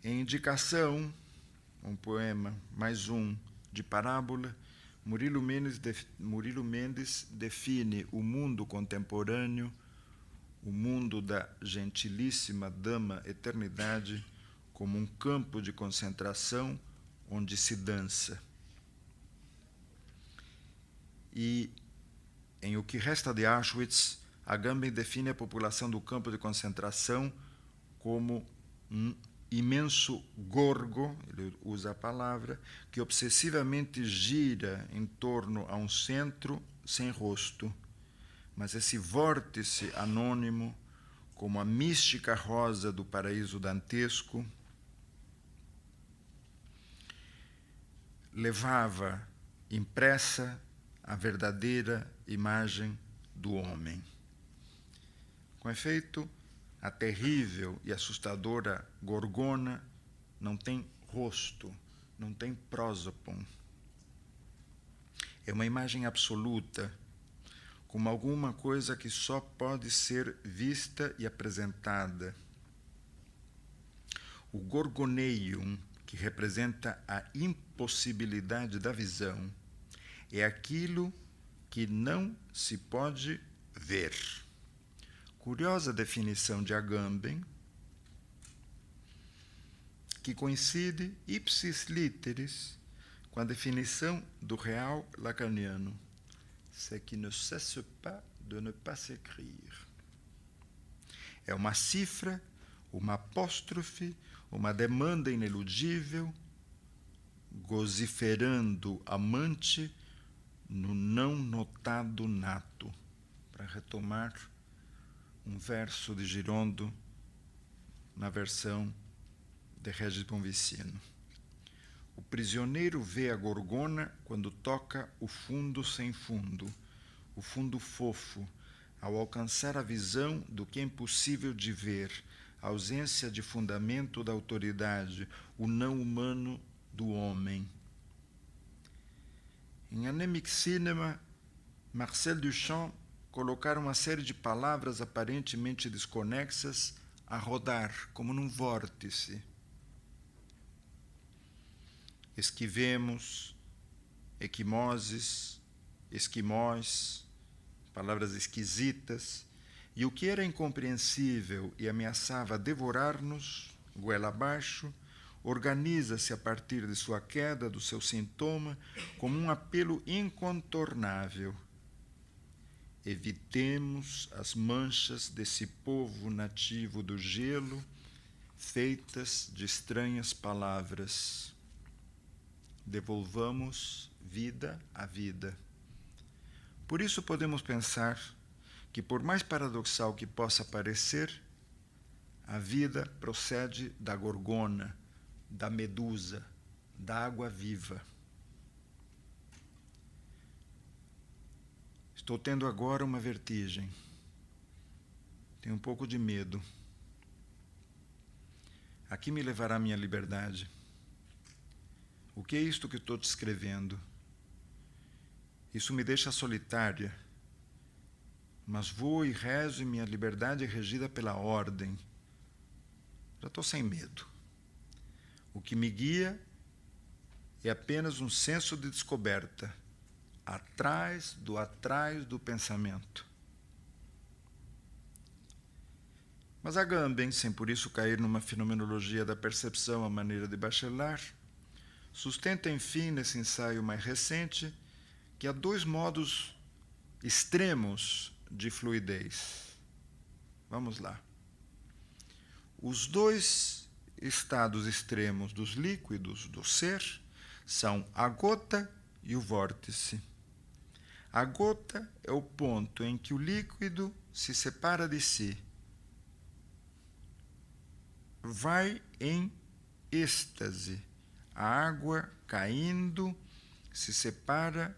Em Indicação, um poema, mais um, de parábola, Murilo Mendes define o mundo contemporâneo, o mundo da gentilíssima dama eternidade, como um campo de concentração onde se dança. E, em O que Resta de Auschwitz, Agamben define a população do campo de concentração como um imenso gorgo, ele usa a palavra, que obsessivamente gira em torno a um centro sem rosto. Mas esse vórtice anônimo, como a mística rosa do paraíso dantesco, levava impressa a verdadeira imagem do homem. Com efeito, A terrível e assustadora gorgona não tem rosto, não tem prosopon. É uma imagem absoluta, como alguma coisa que só pode ser vista e apresentada. O gorgoneium, que representa a impossibilidade da visão, é aquilo que não se pode ver. Curiosa definição de Agamben, que coincide ipsis literis com a definição do real lacaniano. C'est qui ne cesse pas de ne pas s'écrire. É uma cifra, uma apóstrofe, uma demanda ineludível, gosiferando amante no não notado nato, para retomar um verso de Girondo na versão de Régis Bonvicino. O prisioneiro vê a gorgona quando toca o fundo sem fundo, o fundo fofo, ao alcançar a visão do que é impossível de ver, a ausência de fundamento da autoridade, o não humano do homem. Em Anemic Cinema, Marcel Duchamp colocar uma série de palavras aparentemente desconexas a rodar, como num vórtice. Esquivemos, equimoses, esquimós, palavras esquisitas, e o que era incompreensível e ameaçava devorar-nos, goela abaixo, organiza-se a partir de sua queda, do seu sintoma, como um apelo incontornável. Evitemos as manchas desse povo nativo do gelo, feitas de estranhas palavras. Devolvamos vida à vida. Por isso podemos pensar que, por mais paradoxal que possa parecer, a vida procede da gorgona, da medusa, da água viva. Estou tendo agora uma vertigem. Tenho um pouco de medo. Aqui me levará a minha liberdade. O que é isto que estou descrevendo? Isso me deixa solitária, mas vou e rezo e minha liberdade é regida pela ordem. Já estou sem medo. O que me guia é apenas um senso de descoberta, atrás do pensamento. Mas Agamben, sem por isso cair numa fenomenologia da percepção à maneira de Bachelard, sustenta, enfim, nesse ensaio mais recente, que há dois modos extremos de fluidez. Vamos lá. Os dois estados extremos dos líquidos do ser são a gota e o vórtice. A gota é o ponto em que o líquido se separa de si. Vai em êxtase. A água caindo se separa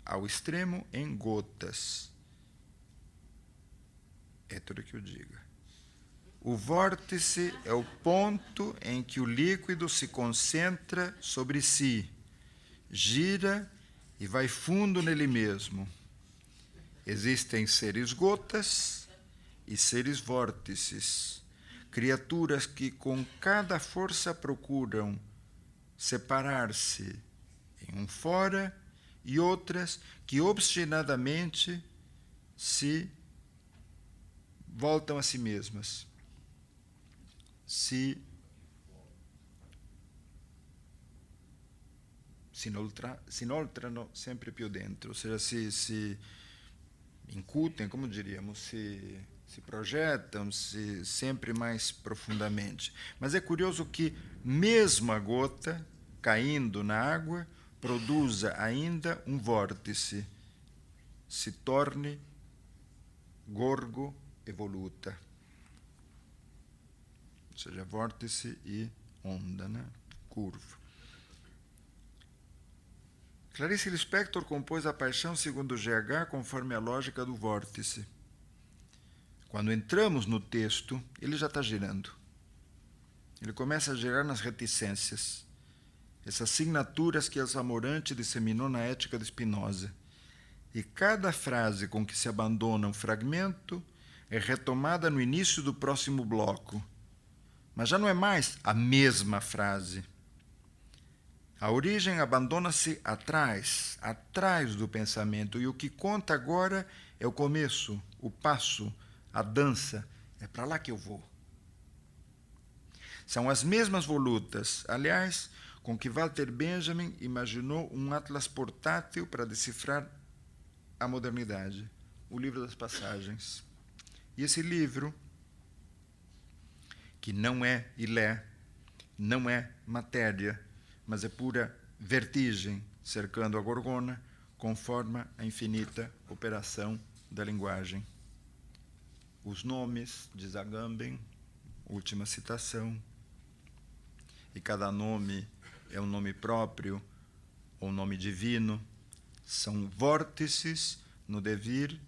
ao extremo em gotas. É tudo que eu diga. O vórtice é o ponto em que o líquido se concentra sobre si, gira e vai fundo nele mesmo. Existem seres gotas e seres vórtices, criaturas que com cada força procuram separar-se em um fora e outras que obstinadamente se voltam a si mesmas. Si inoltrano sempre più dentro, ou seja, se incutem, como diríamos, se projetam sempre mais profundamente. Mas é curioso que mesmo a gota caindo na água produza ainda um vórtice, se torne gorgo evoluta. Ou seja, vórtice e onda, né? Curva. Clarice Lispector compôs a paixão segundo GH conforme a lógica do vórtice. quando entramos no texto, ele já está girando. Ele começa a girar nas reticências, essas signaturas que Elsa Morante disseminou na Ética de Spinoza. E cada frase com que se abandona um fragmento é retomada no início do próximo bloco. Mas já não é mais a mesma frase. A origem abandona-se atrás do pensamento, e o que conta agora é o começo, o passo, a dança. É para lá que eu vou. São as mesmas volutas, aliás, com que Walter Benjamin imaginou um atlas portátil para decifrar a modernidade, o livro das passagens. E esse livro, que não é Ilé, não é matéria, mas é pura vertigem cercando a gorgona, conforma a infinita operação da linguagem. Os nomes, diz Agamben, última citação, e cada nome é um nome próprio ou um nome divino, são vórtices no devir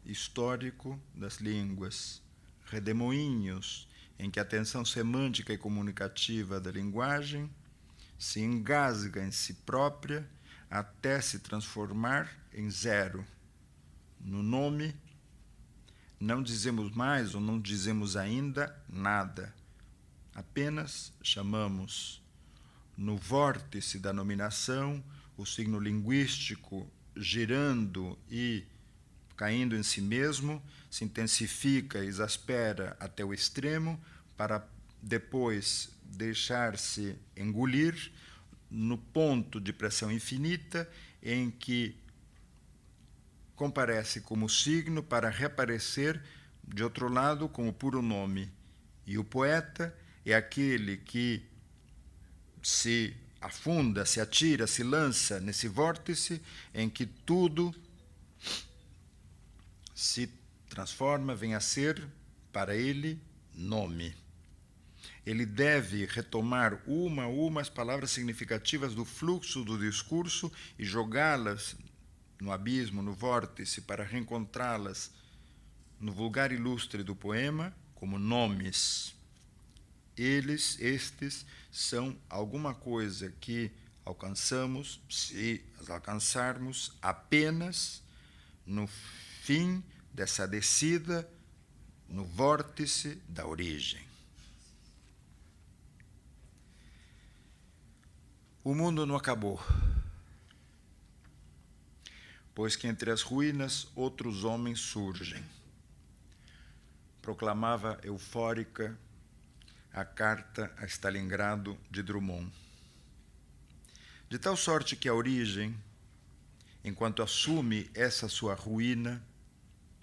histórico das línguas, redemoinhos em que a tensão semântica e comunicativa da linguagem se engasga em si própria até se transformar em zero. No nome, não dizemos mais ou não dizemos ainda nada, apenas chamamos. No vórtice da nominação, o signo linguístico girando e caindo em si mesmo, se intensifica e exaspera até o extremo, para depois deixar-se engolir no ponto de pressão infinita em que comparece como signo para reaparecer de outro lado como puro nome. E o poeta é aquele que se afunda, se atira, se lança nesse vórtice em que tudo se transforma, vem a ser, para ele, nome. Ele deve retomar uma a uma as palavras significativas do fluxo do discurso e jogá-las no abismo, no vórtice, para reencontrá-las no vulgar ilustre do poema como nomes. Estes, são alguma coisa que alcançamos, se as alcançarmos, apenas no fim dessa descida no vórtice da origem. O mundo não acabou, pois que entre as ruínas outros homens surgem. Proclamava eufórica a carta a Stalingrado de Drummond. De tal sorte que a origem, enquanto assume essa sua ruína,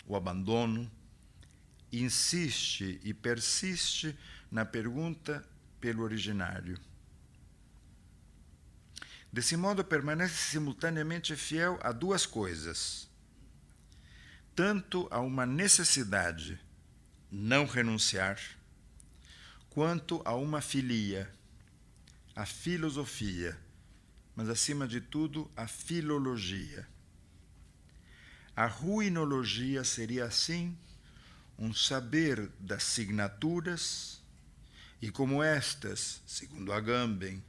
o abandono, insiste e persiste na pergunta pelo originário. Desse modo, permanece simultaneamente fiel a duas coisas: tanto a uma necessidade, não renunciar, quanto a uma filia, a filosofia, mas, acima de tudo, a filologia. A ruinologia seria, assim, um saber das signaturas, e como estas, segundo Agamben,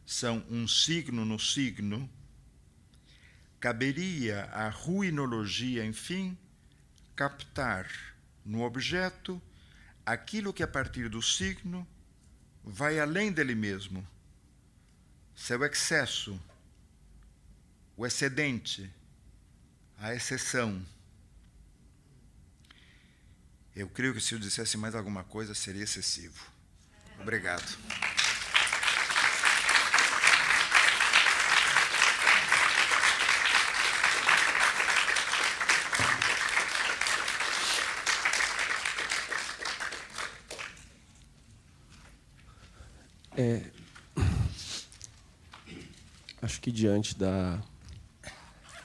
são um signo no signo, caberia à ruinologia, enfim, captar no objeto aquilo que, a partir do signo, vai além dele mesmo, seu excesso, o excedente, a exceção. Eu creio que, se eu dissesse mais alguma coisa, seria excessivo. Obrigado. Acho que, diante da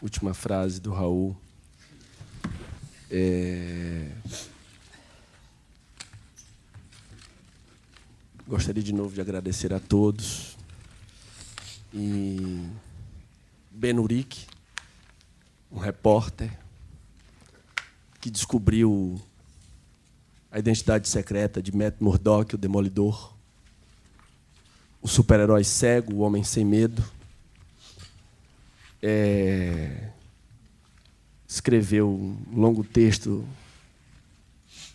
última frase do Raul, gostaria de novo de agradecer a todos. E Benuric, um repórter que descobriu A Identidade Secreta, de Matt Murdock, o Demolidor. O Super-Herói Cego, o Homem Sem Medo. Escreveu um longo texto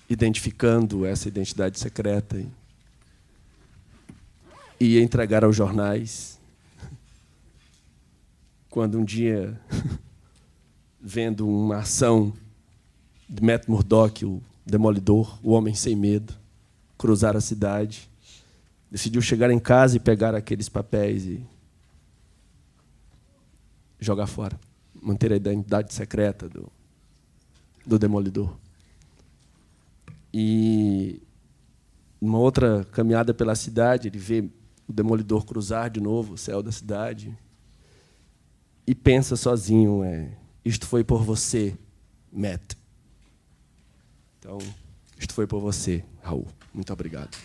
identificando essa identidade secreta e ia entregar aos jornais. Quando um dia, vendo uma ação de Matt Murdock, o Demolidor, o Homem Sem Medo, cruzar a cidade, decidiu chegar em casa e pegar aqueles papéis e jogar fora, manter a identidade secreta do Demolidor. E, numa outra caminhada pela cidade, ele vê o Demolidor cruzar de novo o céu da cidade e pensa sozinho, isto foi por você, Matt. Então, isto foi por você, Raul. Muito obrigado.